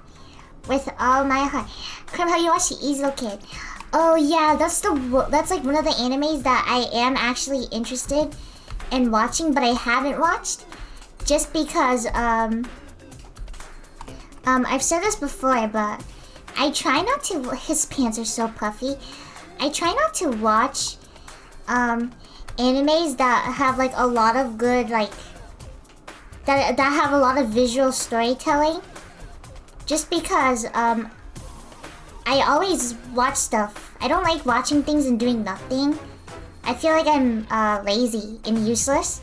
With all my heart. Crumb, how you watch the Easel Kid? Oh yeah, that's like one of the animes that I am actually interested in watching, but I haven't watched. Just because, I've said this before, but I try not to, his pants are so puffy. I try not to watch, animes that have like a lot of good, like, that have a lot of visual storytelling. Just because, I always watch stuff. I don't like watching things and doing nothing. I feel like I'm, lazy and useless.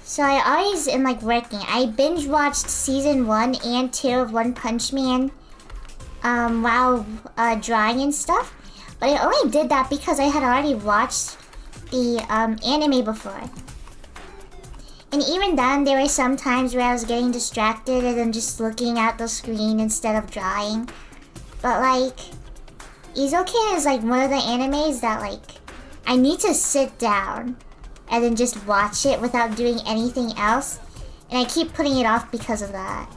So I always am like working. I binge watched season 1 and 2 of One Punch Man while drawing and stuff. But I only did that because I had already watched the anime before. And even then, there were some times where I was getting distracted and then just looking at the screen instead of drawing. But like, Isoken is like one of the animes that like, I need to sit down and then just watch it without doing anything else. And I keep putting it off because of that.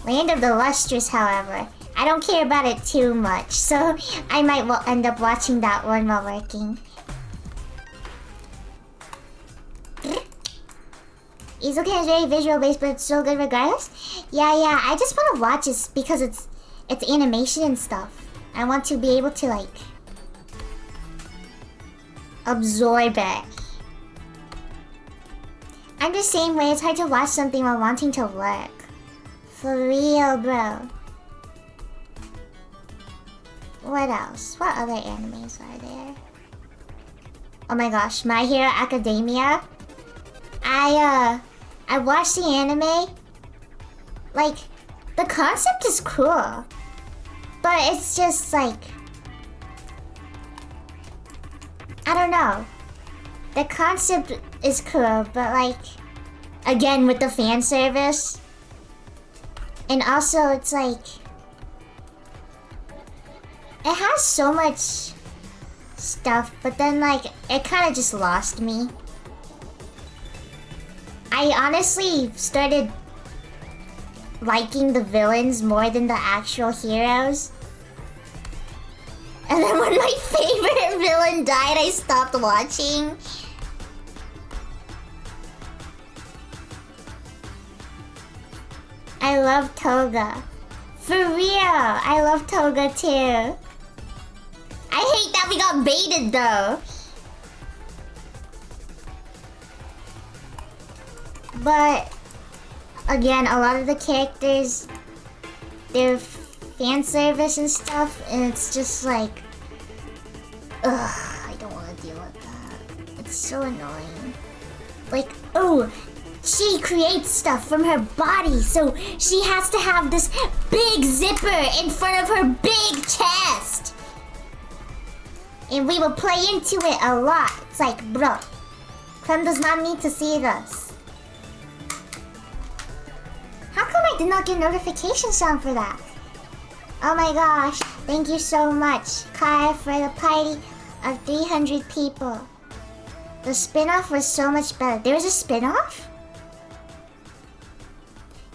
Land of the Lustrous, however, I don't care about it too much. So I might end up watching that one while working. Isoken is very visual based, but it's so good regardless. Yeah, I just want to watch it because it's animation and stuff. I want to be able to like absorb it. I'm the same way. It's hard to watch something while wanting to work. For real, bro. What else? What other animes are there? Oh my gosh, My Hero Academia. I watched the anime. Like, the concept is cool. But it's just like, I don't know. The concept is cool, but like, again with the fan service. And also it's like, it has so much stuff, but then like, it kind of just lost me. I honestly started liking the villains more than the actual heroes. And then when my favorite villain died, I stopped watching. I love Toga. For real, I love Toga too. I hate that we got baited though. But again, a lot of the characters, they're fan service and stuff, and it's just like, ugh, I don't want to deal with that. It's so annoying. Like, oh, she creates stuff from her body, so she has to have this big zipper in front of her big chest. And we will play into it a lot. It's like, bro, Clem does not need to see this. How come I did not get notification sound for that? Oh my gosh, thank you so much, Kai, for the party of 300 people. The spin-off was so much better. There was a spin-off?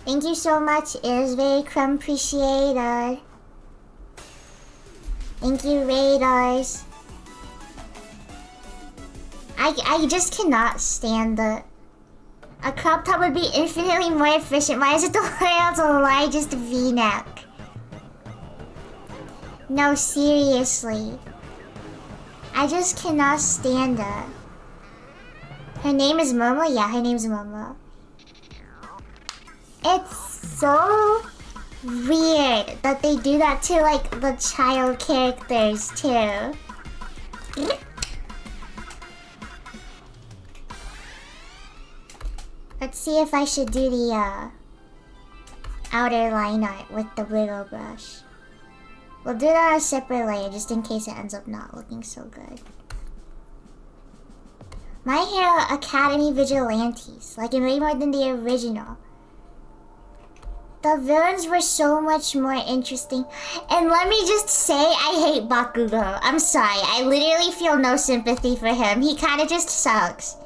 Thank you so much. It is very crumb appreciated. Thank you, Raiders. I just cannot stand the... A crop top would be infinitely more efficient. Why is it the world's largest V-neck? No, seriously. I just cannot stand it. Her name is Momo? Yeah, her name's Momo. It's so weird that they do that to, like, the child characters, too. Let's see if I should do the, outer line art with the wiggle brush. We'll do that on a separate layer, just in case it ends up not looking so good. My Hero Academy Vigilantes, like, way more than the original. The villains were so much more interesting. And let me just say, I hate Bakugo. I'm sorry, I literally feel no sympathy for him. He kinda just sucks.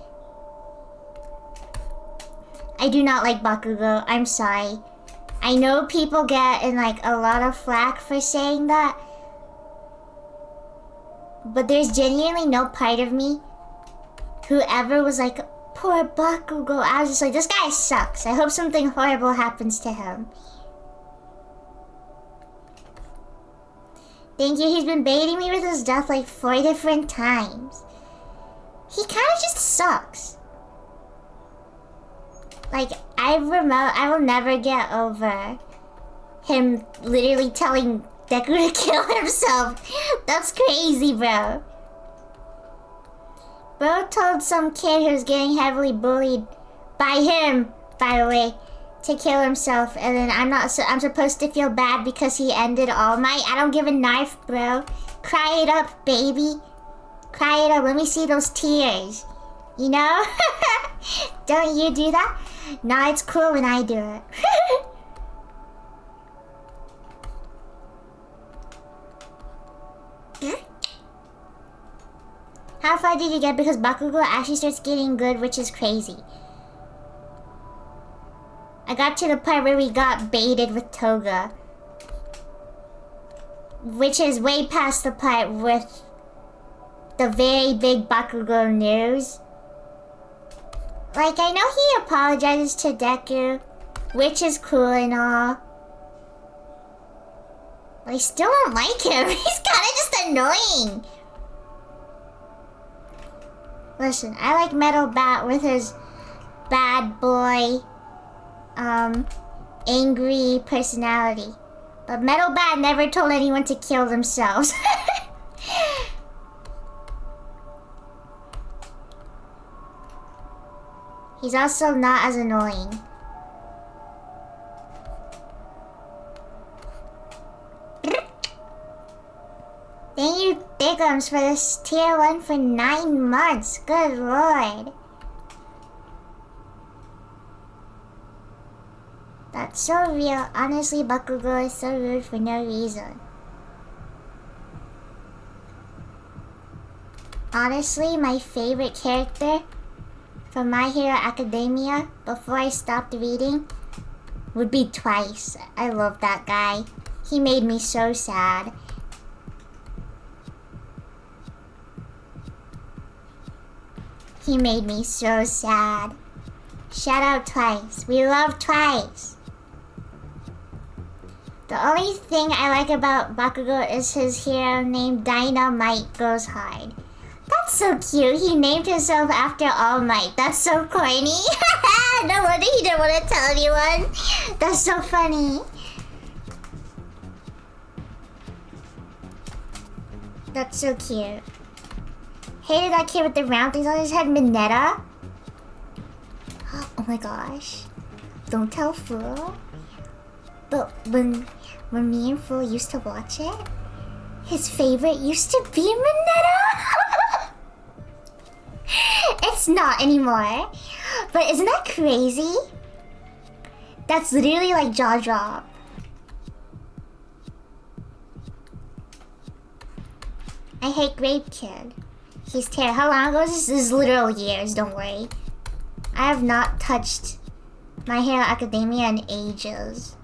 I do not like Bakugo, I'm sorry. I know people get in, like, a lot of flack for saying that. But there's genuinely no part of me who ever was like, poor Bakugo. I was just like, this guy sucks. I hope something horrible happens to him. Thank you. He's been baiting me with his death like 4 different times. He kind of just sucks. Like, I will never get over him literally telling Deku to kill himself. That's crazy, bro. Bro told some kid who's getting heavily bullied by him, by the way, to kill himself, and then I'm supposed to feel bad because he ended All Might. I don't give a knife, bro. Cry it up, baby. Cry it up. Let me see those tears. You know? Don't you do that? Nah, it's cool when I do it. How far did you get? Because Bakugo actually starts getting good, which is crazy. I got to the part where we got baited with Toga. Which is way past the part with the very big Bakugo news. Like, I know he apologizes to Deku, which is cool and all. But I still don't like him. He's kinda just annoying. Listen, I like Metal Bat with his bad boy, angry personality. But Metal Bat never told anyone to kill themselves. He's also not as annoying. Thank you, Bigums, for this tier 1 for 9 months. Good lord. That's so real. Honestly, Bakugo is so rude for no reason. Honestly, my favorite character from My Hero Academia before I stopped reading would be Twice. I love that guy. He made me so sad. He made me so sad. Shout out Twice. We love Twice. The only thing I like about Bakugo is his hero named Dynamite Goes Hard. That's so cute. He named himself after All Might. That's so corny. No wonder he didn't want to tell anyone. That's so funny. That's so cute. Hated that kid with the round things on his head, Mineta. Oh my gosh. Don't tell Fu. But when me and Fu used to watch it, his favorite used to be Mineta. It's not anymore. But isn't that crazy? That's literally like jaw drop. I hate Grape Kid. He's terrible. How long ago is this? This is literal years, don't worry. I have not touched My Hero Academia in ages.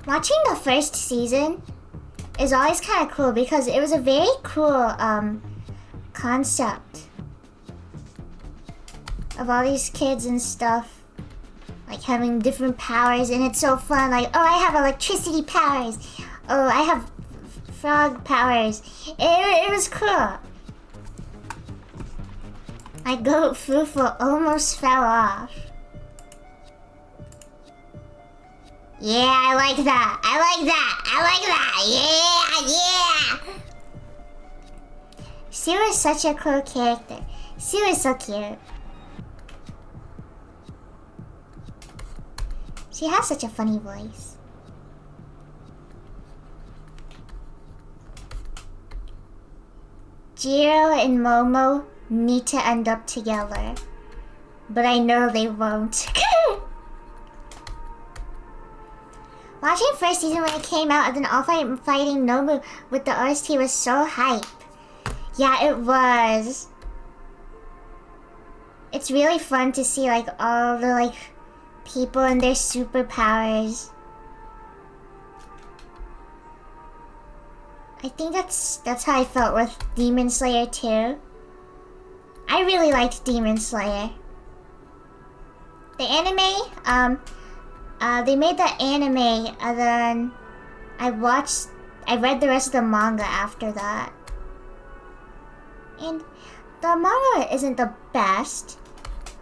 Watching the first season is always kind of cool because it was a very cool concept of all these kids and stuff, like having different powers, and it's so fun. Like, oh, I have electricity powers. Oh, I have frog powers. It was cool. My goat Fufu almost fell off. Yeah, I like that. I like that. I like that. Yeah, yeah. Sue is such a cool character. Sue is so cute. She has such a funny voice. Jiro and Momo need to end up together, but I know they won't. Watching first season when it came out and then all fighting Nobu with the OST was so hype. Yeah, it was. It's really fun to see like all the like people and their superpowers. I think that's how I felt with Demon Slayer too. I really liked Demon Slayer. The anime, they made that anime and then I read the rest of the manga after that. And the manga isn't the best.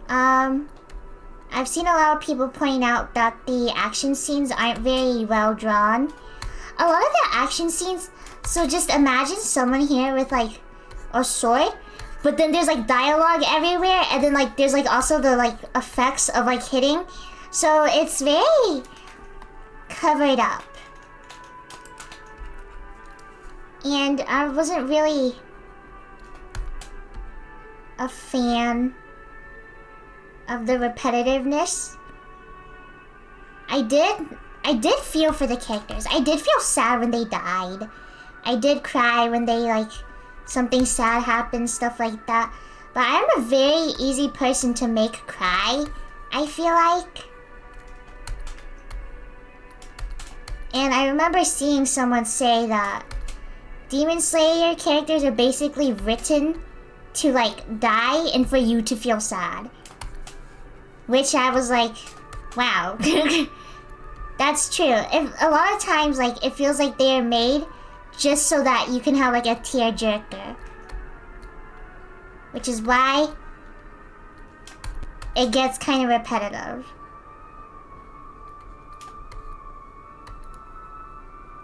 I've seen a lot of people point out that the action scenes aren't very well drawn. A lot of the action scenes, so just imagine someone here with like a sword, but then there's like dialogue everywhere, and then like there's like also the like effects of like hitting. So it's very covered up. And I wasn't really a fan of the repetitiveness. I did feel for the characters. I did feel sad when they died. I did cry when they like something sad happened, stuff like that. But I'm a very easy person to make cry, I feel like. And I remember seeing someone say that Demon Slayer characters are basically written to like die and for you to feel sad. Which I was like, wow. That's true. If a lot of times like it feels like they are made just so that you can have like a tearjerker. Which is why it gets kind of repetitive.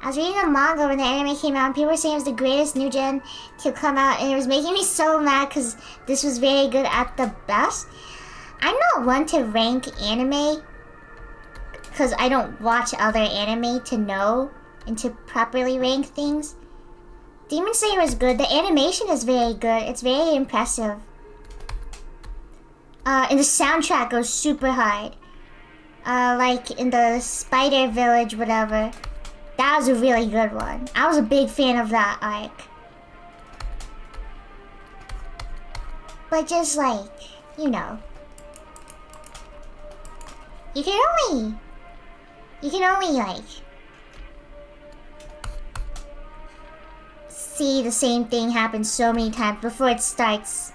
I was reading the manga when the anime came out and people were saying it was the greatest new gen to come out, and it was making me so mad because this was very good at the best. I'm not one to rank anime because I don't watch other anime to know and to properly rank things. Demon Slayer is good. The animation is very good. It's very impressive. And the soundtrack goes super hard. Like in the Spider Village, whatever. That was a really good one. I was a big fan of that arc. But just like, you know. You can only like see the same thing happen so many times before it stops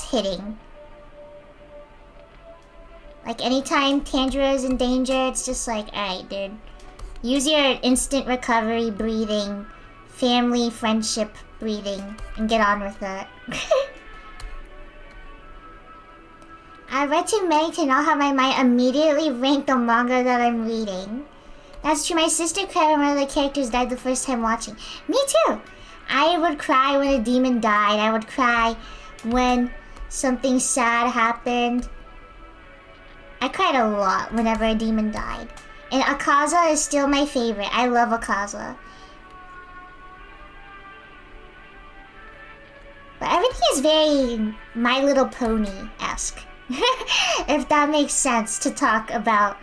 hitting. Like anytime Tanjiro is in danger, it's just like, alright dude. Use your instant recovery breathing, family friendship breathing, and get on with it. I read too many to not have my mind immediately rank the manga that I'm reading. That's true, my sister cried when one of the characters died the first time watching. Me too! I would cry when a demon died. I would cry when something sad happened. I cried a lot whenever a demon died. And Akaza is still my favorite. I love Akaza. But everything is very My Little Pony-esque. If that makes sense to talk about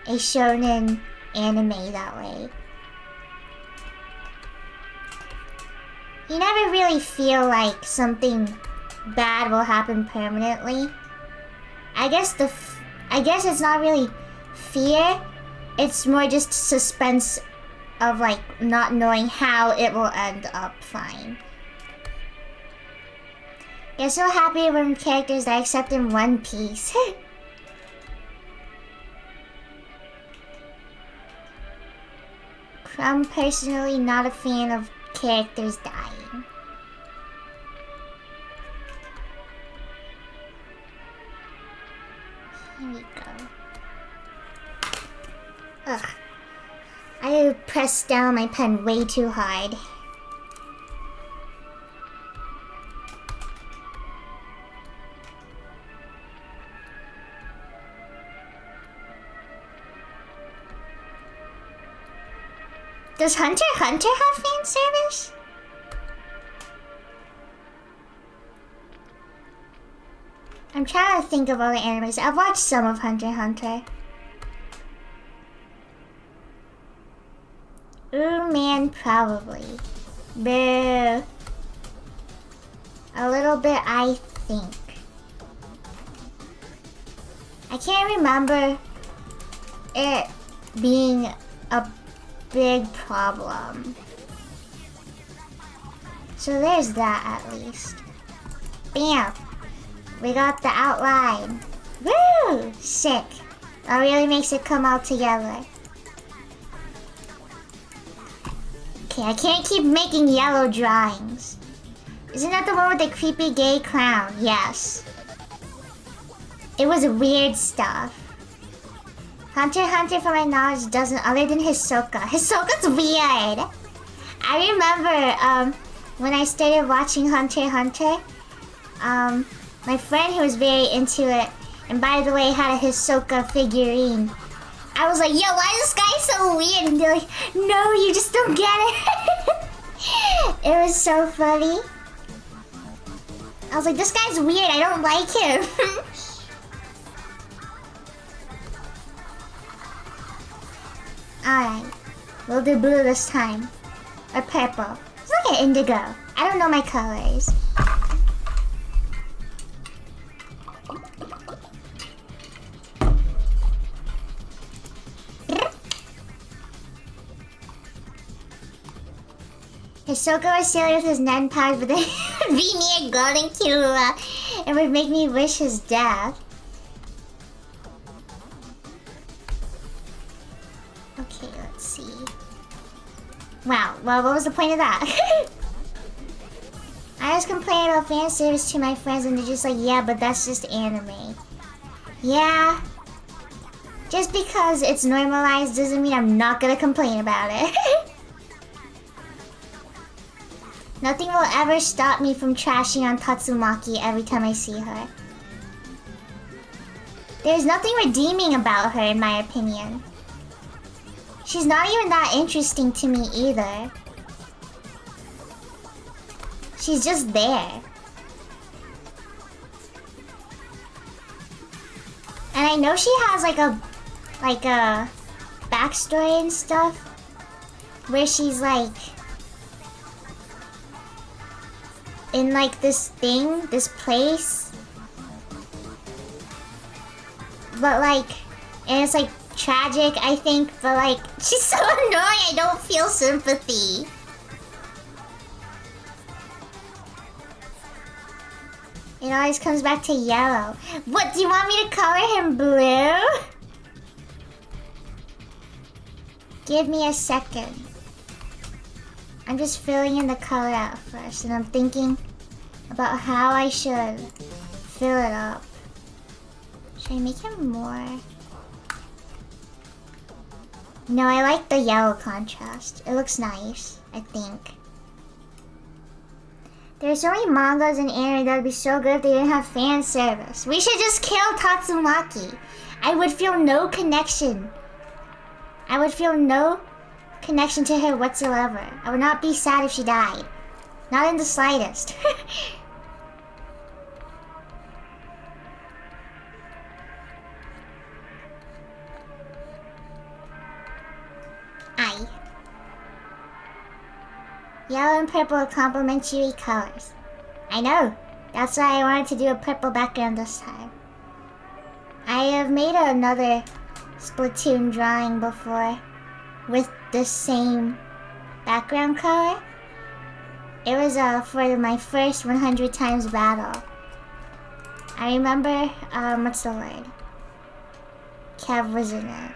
a shonen anime that way. You never really feel like something bad will happen permanently. I guess it's not really fear. It's more just suspense of like not knowing how it will end up fine. Get so happy when characters die except in One Piece. I'm personally not a fan of characters dying. Here we go. Ugh. I pressed down my pen way too hard. Does Hunter x Hunter have fan service? I'm trying to think of all the animes. I've watched some of Hunter x Hunter. Ooh, man, probably. Boo. A little bit, I think. I can't remember it being a big problem. So there's that at least. Bam! We got the outline. Woo! Sick. That really makes it come all together. Okay, I can't keep making yellow drawings. Isn't that the one with the creepy gay clown? Yes. It was weird stuff. Hunter x Hunter, for my knowledge, doesn't, other than Hisoka. Hisoka's weird! I remember, when I started watching Hunter x Hunter, my friend who was very into it, and by the way, had a Hisoka figurine. I was like, yo, why is this guy so weird? And they're like, no, you just don't get it. It was so funny. I was like, this guy's weird, I don't like him. Alright, we'll do blue this time. Or purple. It's like an indigo. I don't know my colors. Hisoka was silly with his Nen powers, but then be near golden Killua. It would make me wish his death. Okay, let's see. Wow, well, what was the point of that? I was complaining about fan service to my friends and they're just like, yeah, but that's just anime. Yeah. Just because it's normalized doesn't mean I'm not gonna complain about it. Nothing will ever stop me from trashing on Tatsumaki every time I see her. There's nothing redeeming about her, in my opinion. She's not even that interesting to me either. She's just there. And I know she has like a backstory and stuff where she's like in like this thing, this place. But like, and it's like tragic, I think, but like, she's so annoying, I don't feel sympathy. It always comes back to yellow. What, do you want me to color him blue? Give me a second. I'm just filling in the color out first, and I'm thinking about how I should fill it up. Should I make him more? No, I like the yellow contrast. It looks nice, I think. There's so many mangas and anime that would be so good if they didn't have fan service. We should just kill Tatsumaki. I would feel no connection. I would feel no connection to her whatsoever. I would not be sad if she died. Not in the slightest. Aye. Yellow and purple are complementary colors. I know. That's why I wanted to do a purple background this time. I have made another Splatoon drawing before with the same background color. It was for my first 100 times battle. I remember, what's the word? Kev was in it.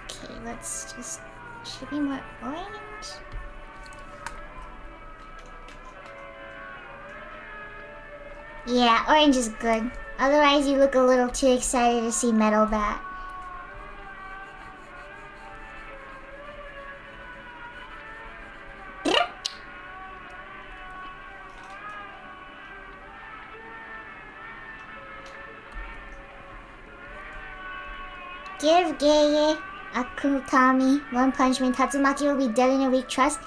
Okay, let's just... Should be more orange. Yeah, orange is good. Otherwise, you look a little too excited to see Metal Bat. Give Gaye Akutami One Punch Man. Tatsumaki will be dead in a week, trust.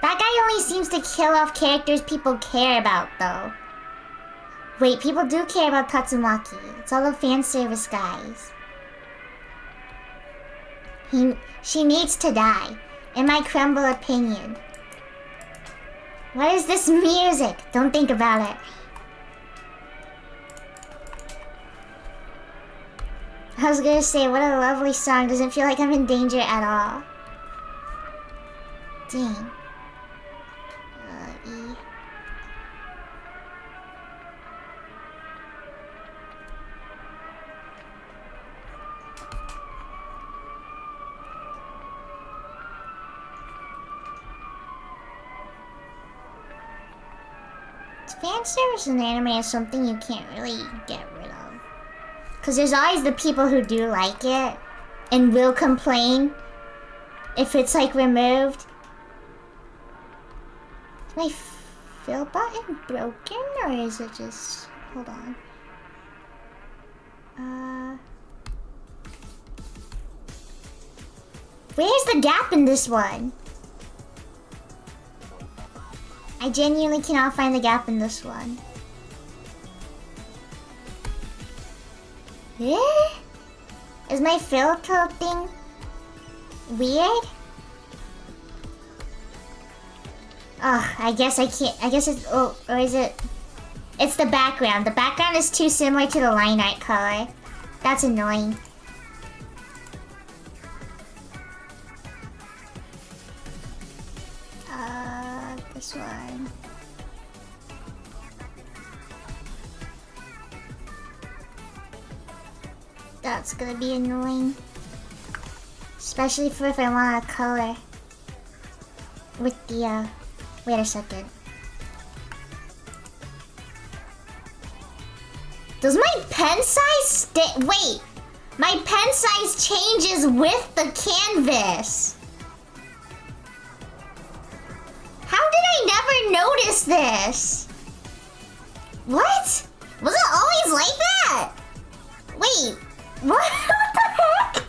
That guy only seems to kill off characters people care about, though. Wait, people do care about Tatsumaki. It's all the fan service guys. She needs to die, in my crumble opinion. What is this music? Don't think about it. I was gonna say, what a lovely song. Doesn't feel like I'm in danger at all. Dang. E. Fan service in anime is something you can't really get rid of. Because there's always the people who do like it and will complain if it's like removed. Is my fill button broken or is it just... Hold on. Where's the gap in this one? I genuinely cannot find the gap in this one. Yeah? Is my filter thing weird? Oh, I guess I can't. I guess it's. Oh, or is it? It's the background. The background is too similar to the line art color. That's annoying. This one. That's gonna be annoying. Especially for if I want a color. With the, wait a second. Does my pen size wait! My pen size changes with the canvas! How did I never notice this? What? Was it always like that? Wait, what? What the heck?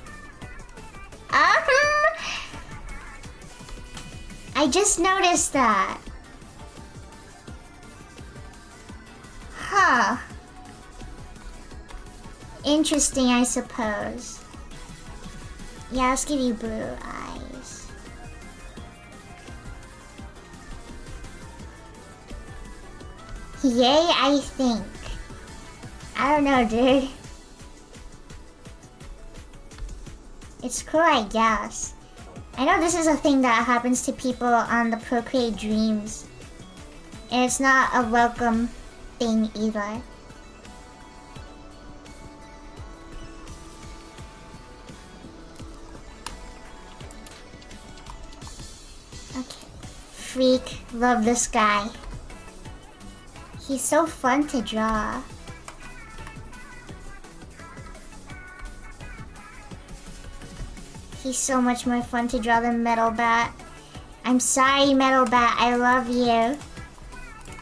I just noticed that. Huh. Interesting, I suppose. Yeah, let's give you blue eyes. Yay, I think. I don't know, dude. It's cool, I guess. I know this is a thing that happens to people on the Procreate Dreams. And it's not a welcome thing either. Okay. Freak. Love this guy. He's so fun to draw. He's so much more fun to draw than Metal Bat. I'm sorry, Metal Bat. I love you.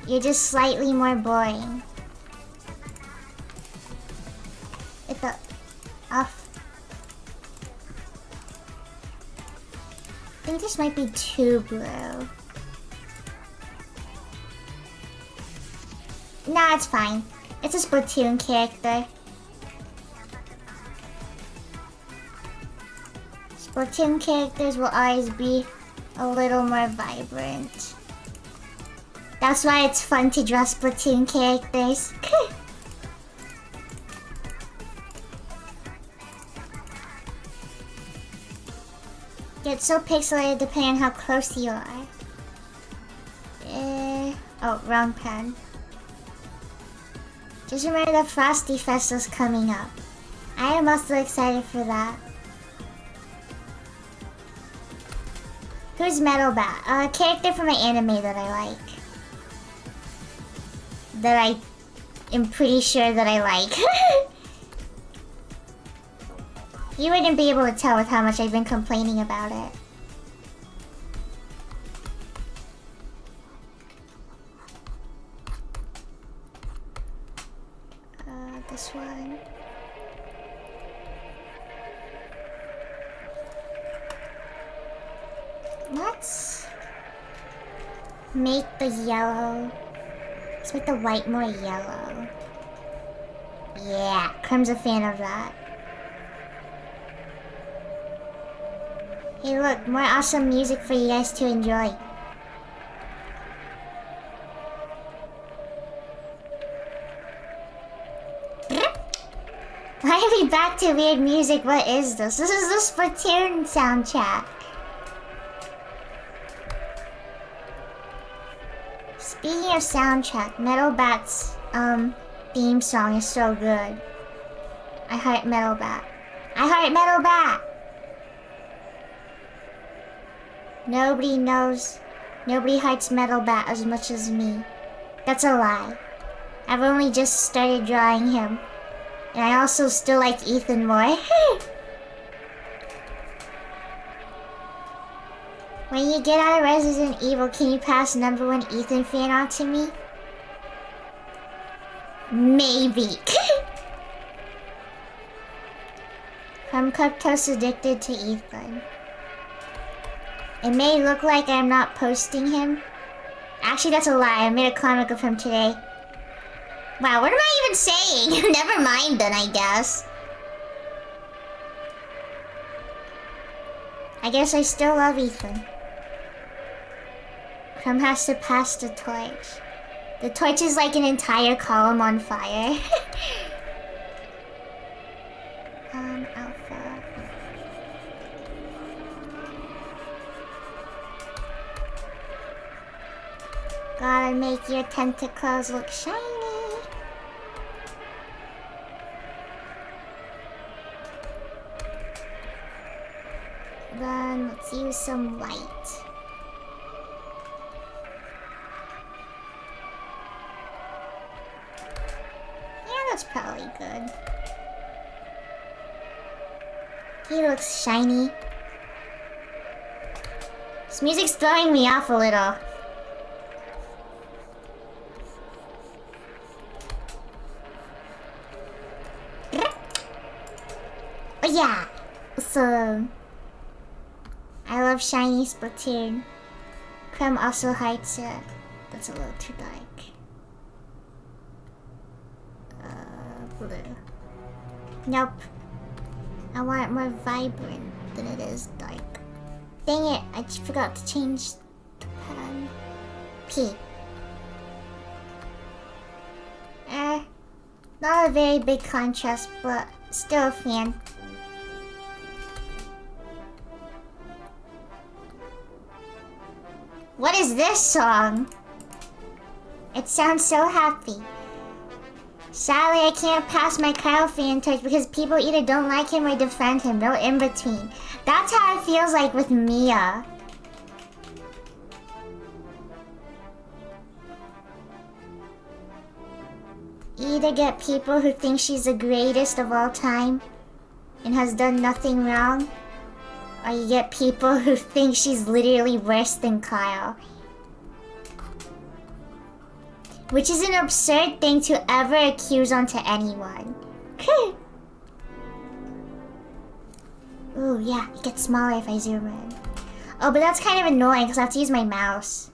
You're just slightly more boring. Get the off. I think this might be too blue. Nah, it's fine. It's a Splatoon character. Splatoon characters will always be a little more vibrant. That's why it's fun to draw Splatoon characters. It's so pixelated depending on how close you are. Oh, wrong pen. Just remember the Frosty Festival's coming up. I am also excited for that. Who's Metal Bat? A character from an anime that I like. That I am pretty sure that I like. You wouldn't be able to tell with how much I've been complaining about it. This one. Let's make the yellow. Let's make the white more yellow. Yeah, Crumb's a fan of that. Hey look, more awesome music for you guys to enjoy. Why are we back to weird music? What is this? This is the Splatoon soundtrack. Speaking of soundtrack, Metal Bat's theme song is so good. I heart Metal Bat. I heart Metal Bat! Nobody hearts Metal Bat as much as me. That's a lie. I've only just started drawing him. And I also still like Ethan more. When you get out of Resident Evil, can you pass #1 Ethan fan on to me? Maybe. I'm Cuptoast addicted to Ethan. It may look like I'm not posting him. Actually, that's a lie. I made a comic of him today. Wow, what am I even saying? Never mind then, I guess. I guess I still love Ethan. Crumb has to pass the torch. The torch is like an entire column on fire. Alpha. Gotta make your tentacles look shiny. Then let's use some light. Yeah, that's probably good. He looks shiny. This music's throwing me off a little. Oh yeah! So I love shiny Splatoon. Crumb also hides it. That's a little too dark. Blue. Nope. I want it more vibrant than it is dark. Dang it, I just forgot to change the pen. P. Not a very big contrast, but still a fan. What is this song? It sounds so happy. Sadly, I can't pass my Kyle fan torch because people either don't like him or defend him. No in between. That's how it feels like with Mia. You either get people who think she's the greatest of all time and has done nothing wrong, Or you get people who think she's literally worse than Kyle. Which is an absurd thing to ever accuse onto anyone. Ooh, yeah, it gets smaller if I zoom in. Oh, but that's kind of annoying because I have to use my mouse.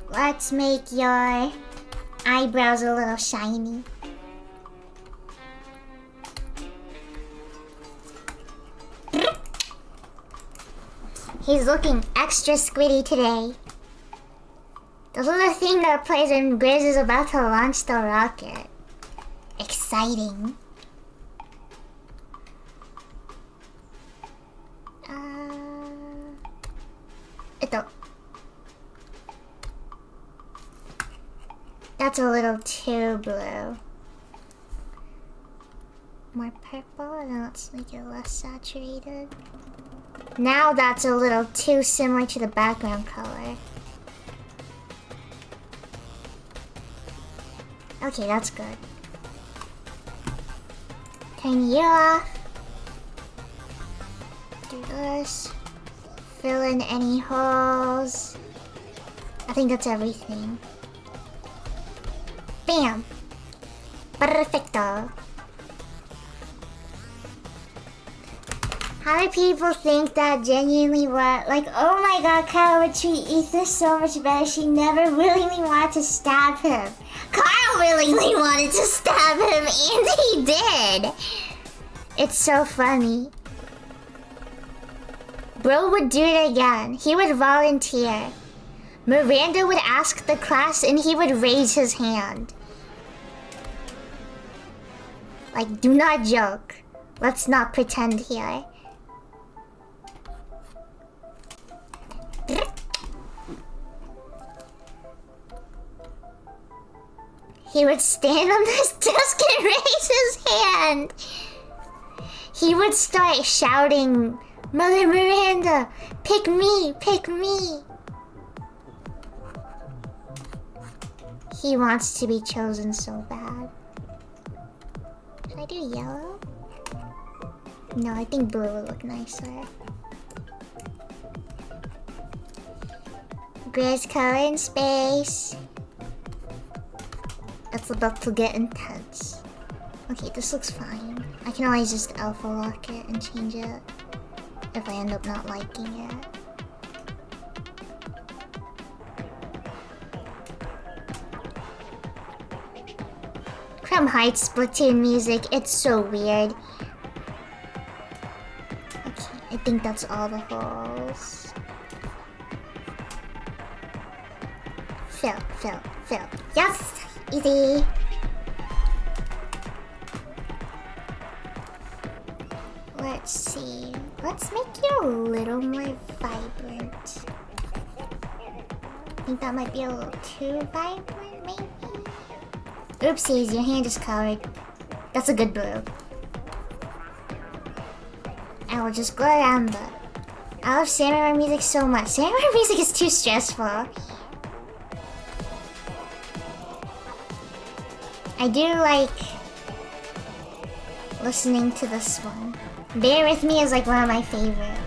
Let's make your eyebrows a little shiny. He's looking extra squiddy today. Those are the thing that plays when Grizz is about to launch the rocket. Exciting. That's a little too blue. More purple, and let's make it less saturated. Now that's a little too similar to the background color. Okay, that's good. Turn you off. Do this. Fill in any holes. I think that's everything. Bam! Perfecto. How do people think that genuinely what? Like, oh my god, Kyle would treat Ether so much better. She never willingly wanted to stab him. Kyle willingly wanted to stab him, and he did. It's so funny. Bro would do it again. He would volunteer. Miranda would ask the class and he would raise his hand. Like, do not joke. Let's not pretend here. He would stand on this desk and raise his hand. He would start shouting, Mother Miranda, pick me, pick me. He wants to be chosen so bad. Should I do yellow? No, I think blue would look nicer. Grizz color in space. It's about to get intense. Okay, this looks fine. I can always just alpha lock it and change it if I end up not liking it. Crumb Heights Splatoon music, it's so weird. Okay, I think that's all the holes. Fill, fill, fill. Yes! Easy! Let's see. Let's make you a little more vibrant. I think that might be a little too vibrant, maybe? Oopsies, your hand is colored. That's a good blue. I will just go around the... I love samurai music so much. Samurai music is too stressful. I do like listening to this one. Bear With Me is like one of my favorite.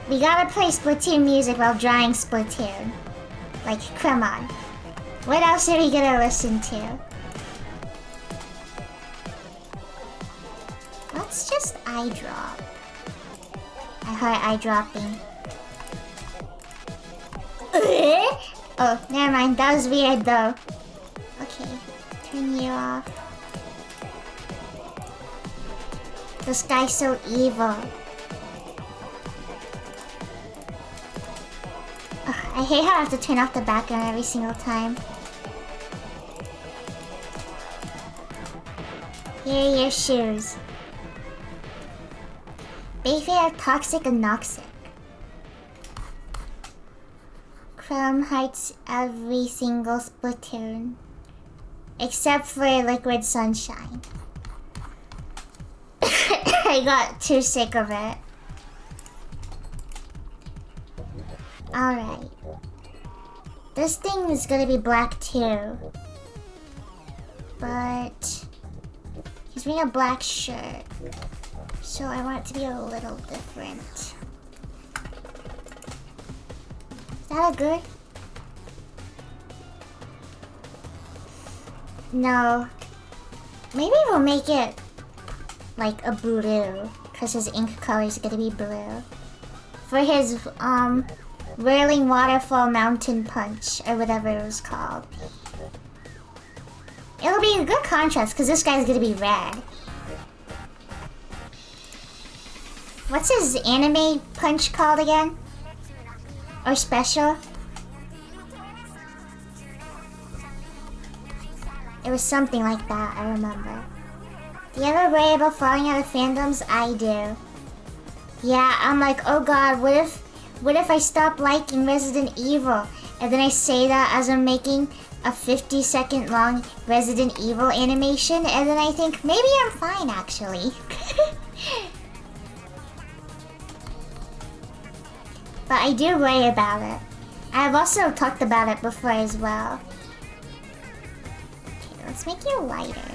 We gotta play Splatoon music while drawing Splatoon. Like, come on. What else are we gonna listen to? Let's just eye drop. I heard eye dropping. Oh, never mind. That was weird though. Okay, turn you off. This guy's so evil. Ugh, I hate how I have to turn off the background every single time. Here are your shoes. Bayfair are toxic and noxic. Crumb Heights every single Splatoon. Except for Liquid Sunshine. I got too sick of it. Alright. This thing is gonna be black too. But he's wearing a black shirt. So I want it to be a little different. Is that a good? No. Maybe we'll make it like a blue, because his ink color is gonna be blue. For his whirling waterfall mountain punch, or whatever it was called. It'll be a good contrast, because this guy's gonna be red. What's his anime punch called again? Or special? It was something like that, I remember. Do you ever worry about falling out of fandoms? I do. Yeah, I'm like, oh god, what if I stop liking Resident Evil? And then I say that as I'm making a 50-second long Resident Evil animation, and then I think, maybe I'm fine actually. But I do worry about it. I've also talked about it before as well. Okay, let's make you lighter.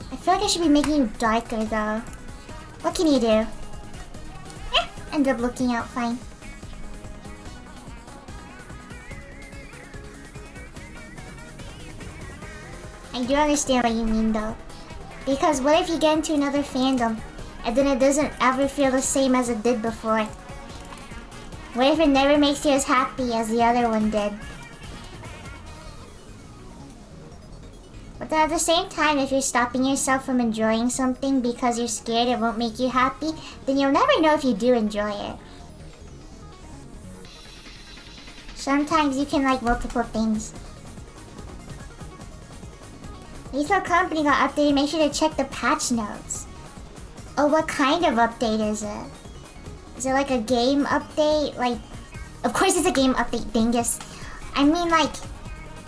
I feel like I should be making you darker though. What can you do? End up looking out fine. I do understand what you mean though. Because what if you get into another fandom and then it doesn't ever feel the same as it did before? What if it never makes you as happy as the other one did? But then at the same time, if you're stopping yourself from enjoying something because you're scared it won't make you happy, then you'll never know if you do enjoy it. Sometimes you can like multiple things. Lethal Company got updated, make sure to check the patch notes. Oh, what kind of update is it? Is it like a game update? Like, of course it's a game update, dingus. I mean like,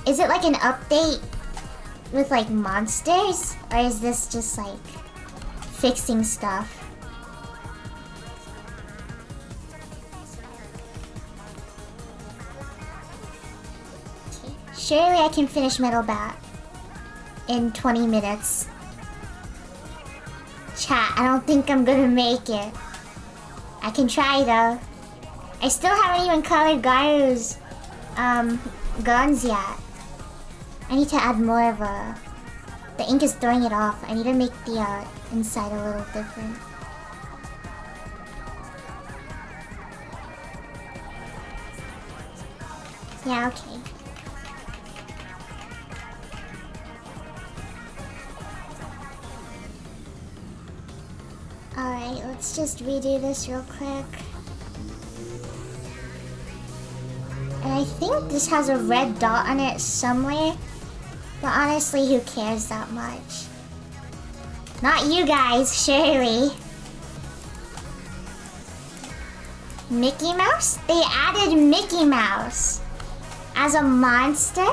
is it like an update with like monsters? Or is this just like fixing stuff? Okay. Surely I can finish Metal Bat in 20 minutes. Chat, I don't think I'm gonna make it. I can try though. I still haven't even colored Garu's guns yet. I need to add more of a... The ink is throwing it off. I need to make the inside a little different. Yeah, okay. Alright, let's just redo this real quick. And I think this has a red dot on it somewhere. But honestly, who cares that much? Not you guys, surely. Mickey Mouse? They added Mickey Mouse as a monster?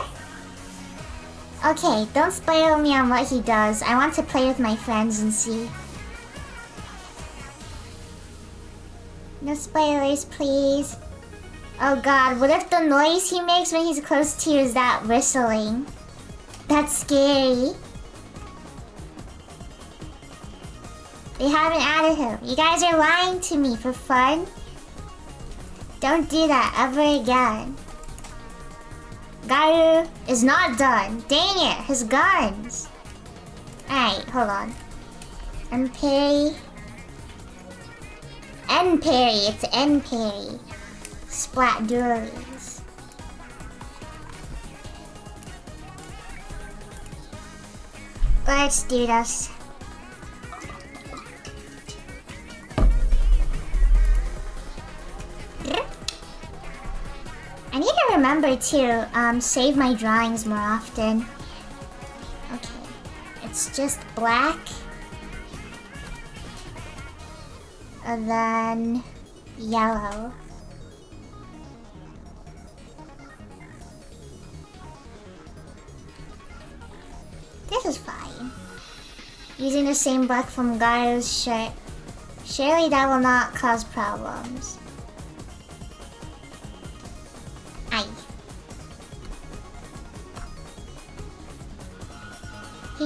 Okay, don't spoil me on what he does. I want to play with my friends and see. No spoilers, please. Oh god, what if the noise he makes when he's close to you is that whistling? That's scary. They haven't added him. You guys are lying to me for fun. Don't do that ever again. Garu is not done. Dang it, his guns. Alright, hold on. Unparry. N-parry, it's N-parry. Splat dualies. Let's do this. I need to remember to save my drawings more often. Okay, it's just black. And then yellow. This is fine. Using the same black from Garu's shirt. Surely that will not cause problems. Aye.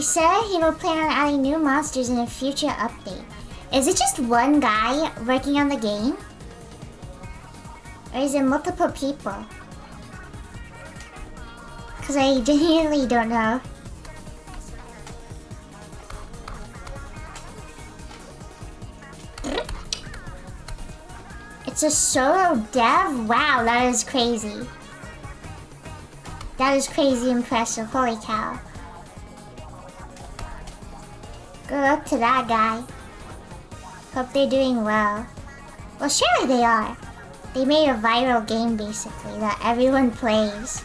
He said he will plan on adding new monsters in a future update. Is it just one guy working on the game? Or is it multiple people? Because I genuinely don't know. It's a solo dev? Wow, that is crazy. That is crazy impressive, holy cow. Good luck to that guy. Hope they're doing well. Well, surely they are. They made a viral game basically that everyone plays.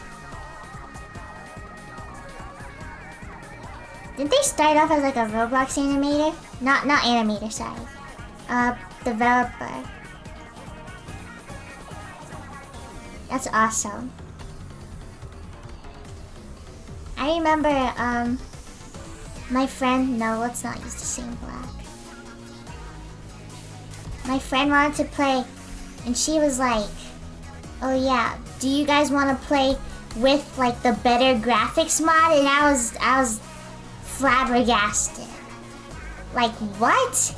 Didn't they start off as like a Roblox animator? Not animator, sorry. Developer. That's awesome. I remember, my friend, no, let's not use the same black. My friend wanted to play, and she was like, oh yeah, do you guys want to play with like the better graphics mod? And I was flabbergasted. Like, what?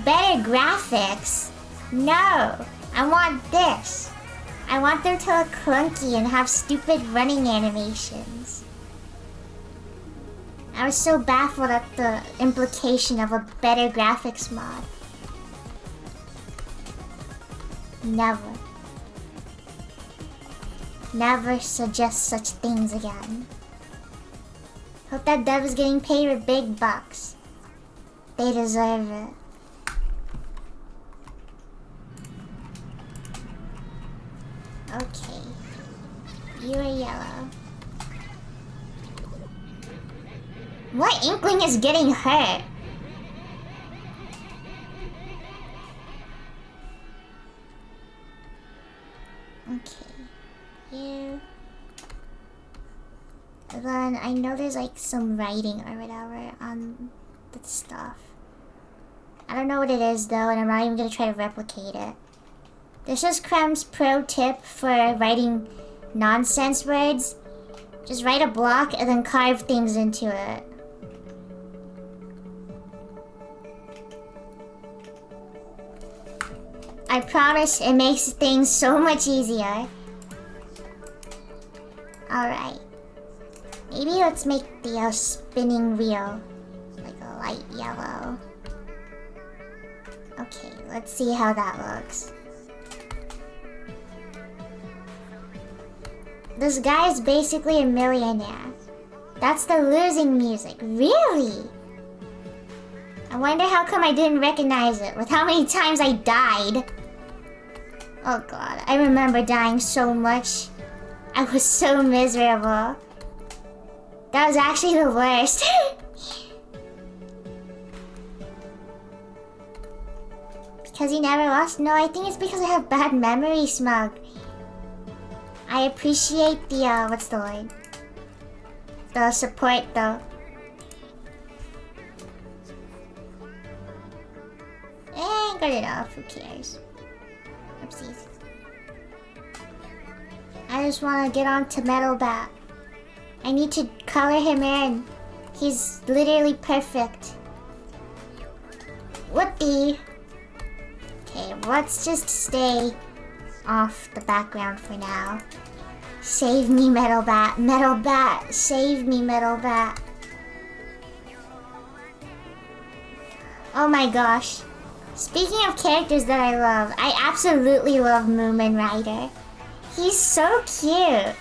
Better graphics? No, I want this. I want them to look clunky and have stupid running animations. I was so baffled at the implication of a better graphics mod. Never. Never suggest such things again. Hope that dev is getting paid with big bucks. They deserve it. Okay. You are yellow. What inkling is getting hurt? Okay. You. And then I know there's like some writing or whatever on the stuff. I don't know what it is though, and I'm not even gonna try to replicate it. This is Crumb's pro tip for writing nonsense words. Just write a block and then carve things into it. I promise it makes things so much easier. Alright. Maybe let's make the spinning wheel like a light yellow. Okay, let's see how that looks. This guy is basically a millionaire. That's the losing music. Really? I wonder how come I didn't recognize it with how many times I died. Oh god, I remember dying so much. I was so miserable. That was actually the worst. Because you never lost? No, I think it's because I have bad memory, Smug. I appreciate the, what's the word? The support, though. Good enough, who cares? Oopsies. I just want to get on to Metal Bat. I need to color him in. He's literally perfect. What the? Okay, let's just stay off the background for now. Save me, Metal Bat. Metal Bat, save me, Metal Bat. Oh my gosh. Speaking of characters that I love, I absolutely love Moomin Rider. He's so cute.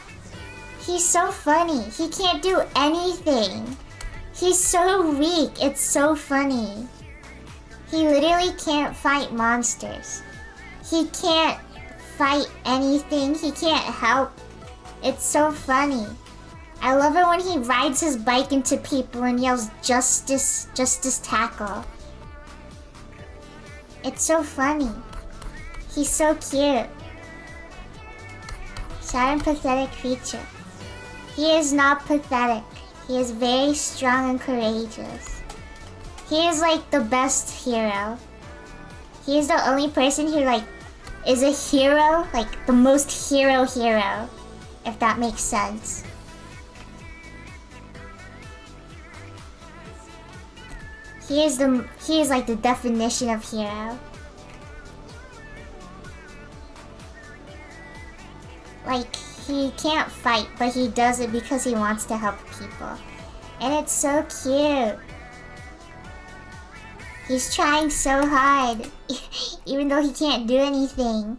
He's so funny. He can't do anything. He's so weak. It's so funny. He literally can't fight monsters. He can't fight anything. He can't help. It's so funny. I love it when he rides his bike into people and yells, "Justice, Justice Tackle." It's so funny. He's so cute. Sad and pathetic creature. He is not pathetic. He is very strong and courageous. He is like the best hero. He is the only person who like is a hero, like the most hero, if that makes sense. He is like the definition of hero. Like, he can't fight, but he does it because he wants to help people. And it's so cute. He's trying so hard, even though he can't do anything.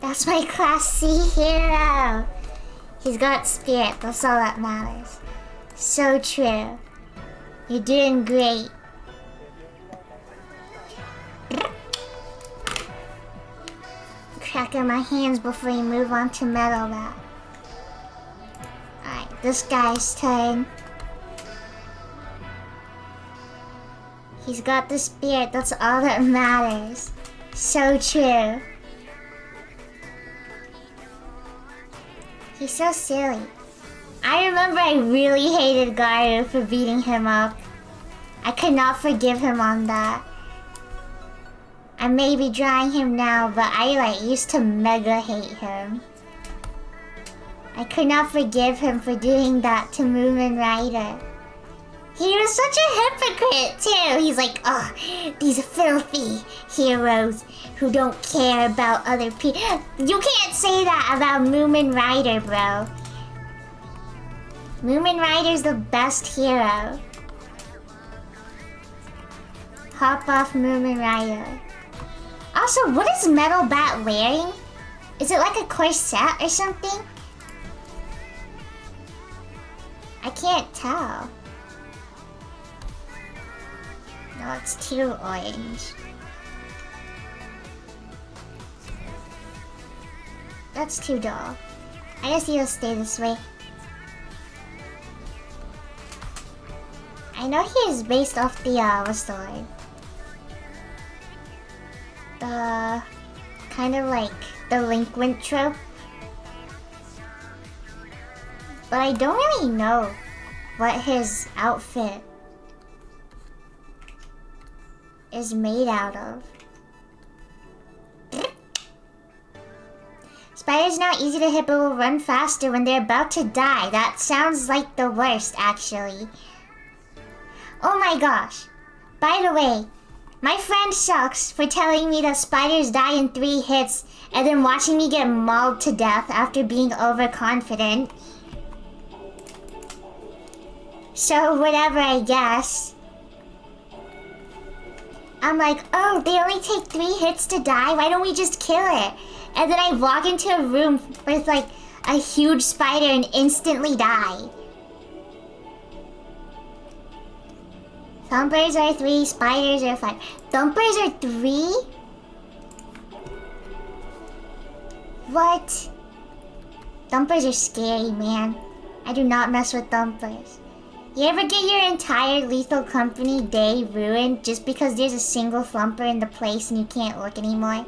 That's my Class C hero. He's got spirit, that's all that matters. So true. You're doing great. Cracking my hands before you move on to Metal Bat. Alright, this guy's turn. He's got the spirit, that's all that matters. So true. He's so silly. I remember I really hated Garu for beating him up. I could not forgive him on that. I may be drawing him now, but I used to mega hate him. I could not forgive him for doing that to Moomin Rider. He was such a hypocrite too. He's like, oh, these filthy heroes who don't care about other people. You can't say that about Moomin Rider, bro. Moomin Rider's the best hero. Hop off Moomin Rider. Also, what is Metal Bat wearing? Is it like a corset or something? I can't tell. No, it's too orange. That's too dull. I guess he'll stay this way. I know he is based off the, what's the word? The kind of like delinquent trope. But I don't really know what his outfit is made out of. Spiders not easy to hit but will run faster when they're about to die. That sounds like the worst, actually. Oh my gosh. By the way, my friend sucks for telling me that spiders die in 3 hits and then watching me get mauled to death after being overconfident. So whatever, I guess. I'm like, oh, they only take 3 hits to die? Why don't we just kill it? And then I walk into a room with like a huge spider and instantly die. Thumpers are 3, spiders are 5. Thumpers are 3? What? Thumpers are scary, man. I do not mess with thumpers. You ever get your entire Lethal Company day ruined just because there's a single thumper in the place and you can't look anymore?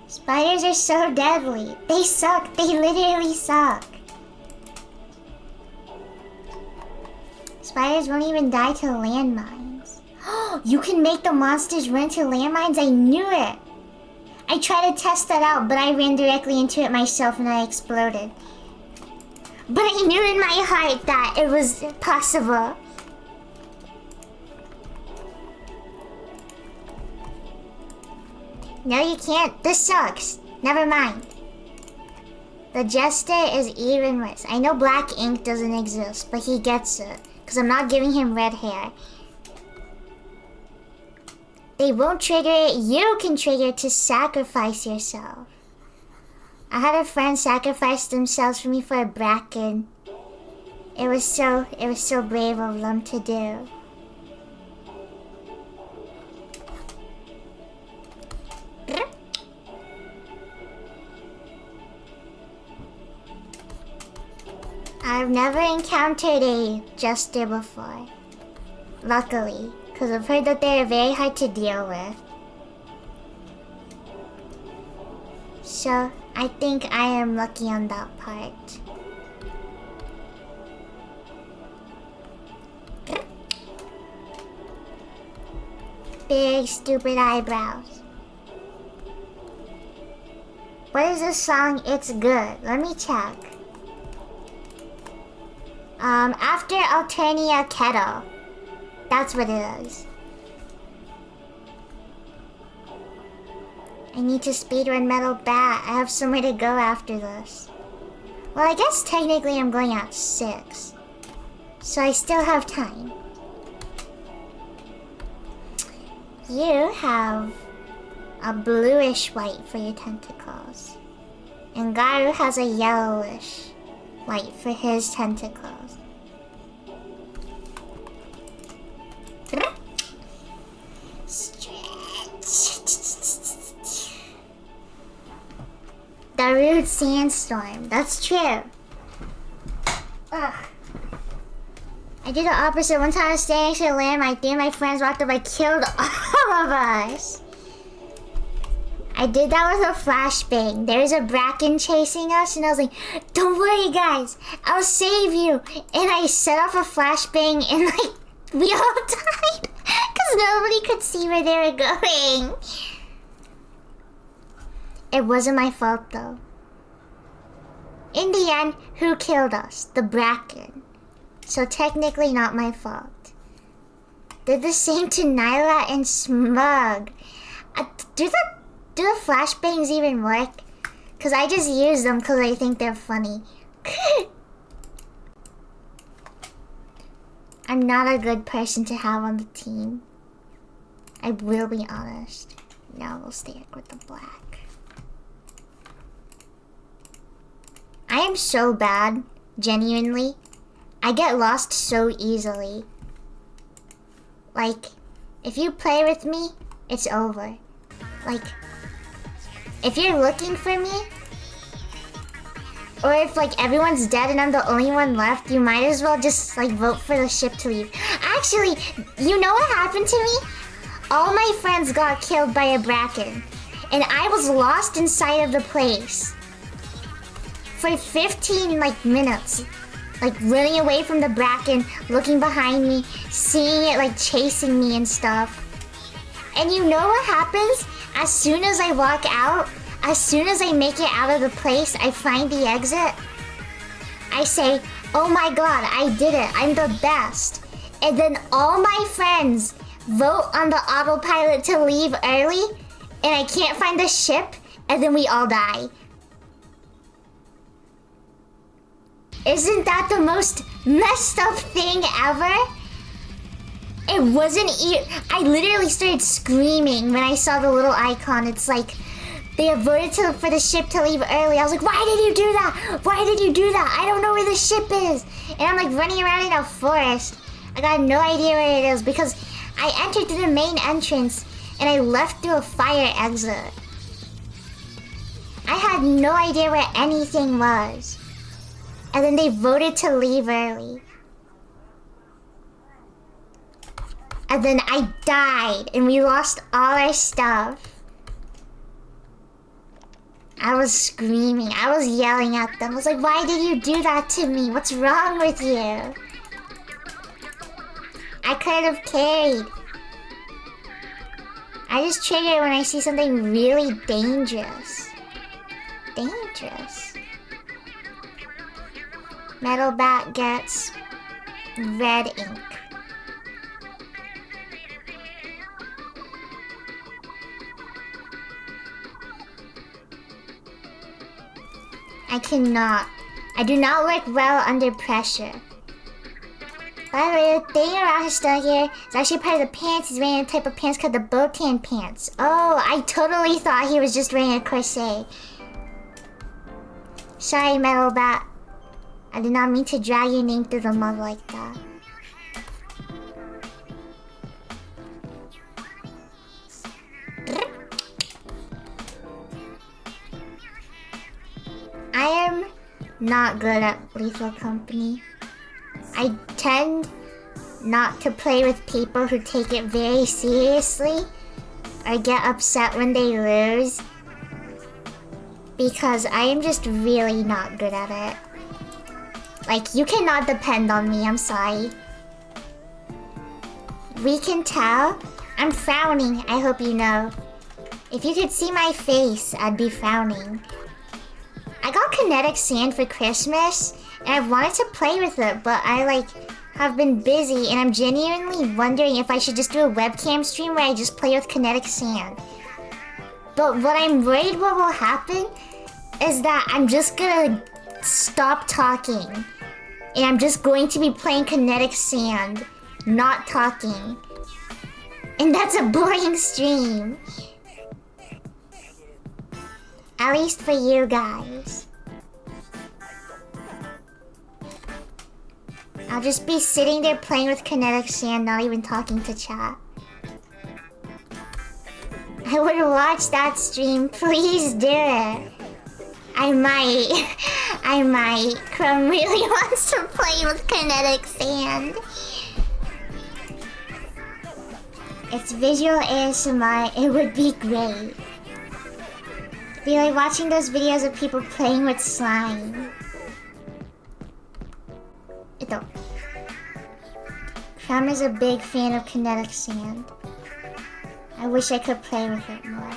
Spiders are so deadly. They suck. They literally suck. Spiders won't even die to landmines. You can make the monsters run to landmines? I knew it. I tried to test that out, but I ran directly into it myself and I exploded. But I knew in my heart that it was possible. No, you can't. This sucks. Never mind. The Jester is even worse. I know black ink doesn't exist, but he gets it. Because I'm not giving him red hair. They won't trigger it. You can trigger it to sacrifice yourself. I had a friend sacrifice themselves for me for a bracken. It was so brave of them to do. I've never encountered a Jester before. Luckily, because I've heard that they're very hard to deal with. So, I think I am lucky on that part. Big stupid eyebrows. What is this song? It's good. Let me check. After Alternia Kettle. That's what it is. I need to speedrun Metal Bat. I have somewhere to go after this. Well, I guess technically I'm going at 6. So I still have time. You have a bluish white for your tentacles. And Garu has a yellowish white for his tentacles. The rude sandstorm. That's true. Ugh. I did the opposite. One time I was standing next to a landmine. 3 of my friends walked up. I killed all of us. I did that with a flashbang. There's a bracken chasing us, and I was like, "Don't worry, guys. I'll save you." And I set off a flashbang, and like we all died because nobody could see where they were going. It wasn't my fault though. In the end, who killed us? The bracken. So technically not my fault. Did the same to Nyla and Smug. Do the flashbangs even work? Cause I just use them cause I think they're funny. I'm not a good person to have on the team. I will be honest. Now we'll stick with the black. I am so bad, genuinely. I get lost so easily. Like, if you play with me, it's over. Like, if you're looking for me, or if like everyone's dead and I'm the only one left, you might as well just like vote for the ship to leave. Actually, you know what happened to me? All my friends got killed by a bracken, and I was lost inside of the place for 15 like minutes, like running away from the bracken, looking behind me, seeing it like chasing me and stuff. And you know what happens? As soon as I walk out, as soon as I make it out of the place, I find the exit, I say, "Oh my god, I did it, I'm the best." And then all my friends vote on the autopilot to leave early, and I can't find the ship, and then we all die. Isn't that the most messed up thing ever? It wasn't I literally started screaming when I saw the little icon. It's like, they have voted for the ship to leave early. I was like, why did you do that? Why did you do that? I don't know where the ship is. And I'm like running around in a forest. I got no idea where it is because I entered through the main entrance and I left through a fire exit. I had no idea where anything was. And then they voted to leave early. And then I died and we lost all our stuff. I was screaming. I was yelling at them. I was like, why did you do that to me? What's wrong with you? I could have carried. I just trigger when I see something really dangerous. Dangerous. Metal Bat gets red ink. I do not work well under pressure. By the way, the thing around his stomach here is actually part of the pants. He's wearing a type of pants called the Botan pants. Oh, I totally thought he was just wearing a corset. Sorry, Metal Bat. I did not mean to drag your name through the mud like that. I am not good at Lethal Company. I tend not to play with people who take it very seriously or get upset when they lose, because I am just really not good at it. Like, you cannot depend on me, I'm sorry. We can tell. I'm frowning, I hope you know. If you could see my face, I'd be frowning. kinetic sand for Christmas, and I've wanted to play with it, but I like have been busy, and I'm genuinely wondering if I should just do a webcam stream where I just play with kinetic sand. But what I'm worried what will happen is that I'm just gonna stop talking, and I'm just going to be playing kinetic sand, not talking. And that's a boring stream. At least for you guys. I'll just be sitting there playing with kinetic sand, not even talking to chat. I would watch that stream, please do it. I might. Crumb really wants to play with kinetic sand. It's visual ASMR, it would be great. Be like watching those videos of people playing with slime. Ito. Crumb is a big fan of kinetic sand. I wish I could play with it more.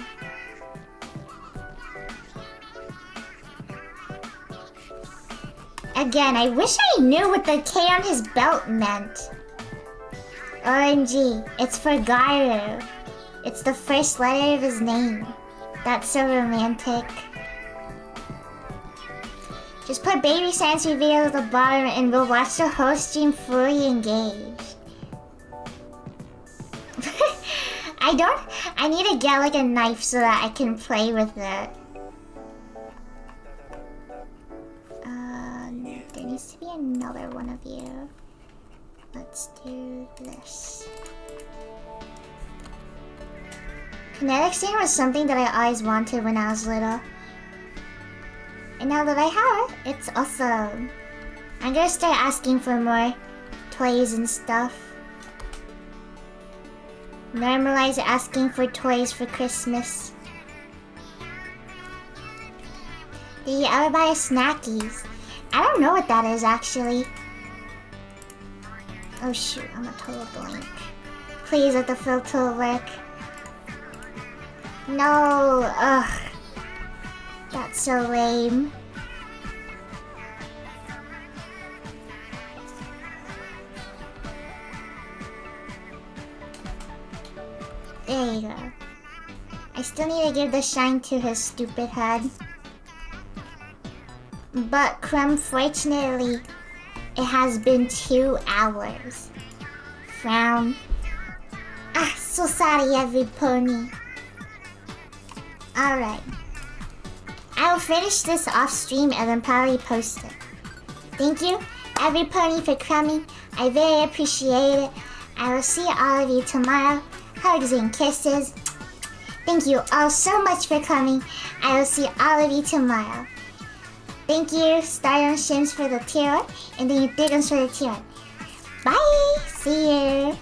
Again, I wish I knew what the K on his belt meant. OMG, it's for Garu. It's the first letter of his name. That's so romantic. Just put baby Sansu video at the bottom and we'll watch the whole stream fully engaged. I need to get like a knife so that I can play with it. There needs to be another one of you. Let's do this. Kinetic sand was something that I always wanted when I was little. And now that I have it, it's awesome. I'm gonna start asking for more toys and stuff. Normalize asking for toys for Christmas. Did you ever buy a Snackies? I don't know what that is actually. Oh shoot, I'm a total blank. Please let the filter work. No, ugh. That's so lame. There you go. I still need to give the shine to his stupid head. But Crumb, fortunately, it has been 2 hours. Frown. Ah, so sorry, every pony. Alright. I will finish this off stream and then probably post it. Thank you, every pony, for coming. I very appreciate it. I will see all of you tomorrow. Hugs and kisses. Thank you all so much for coming. I will see all of you tomorrow. Thank you, Star on Shims, for the tier 1, and then you Diggums for the tier 1. Bye! See you!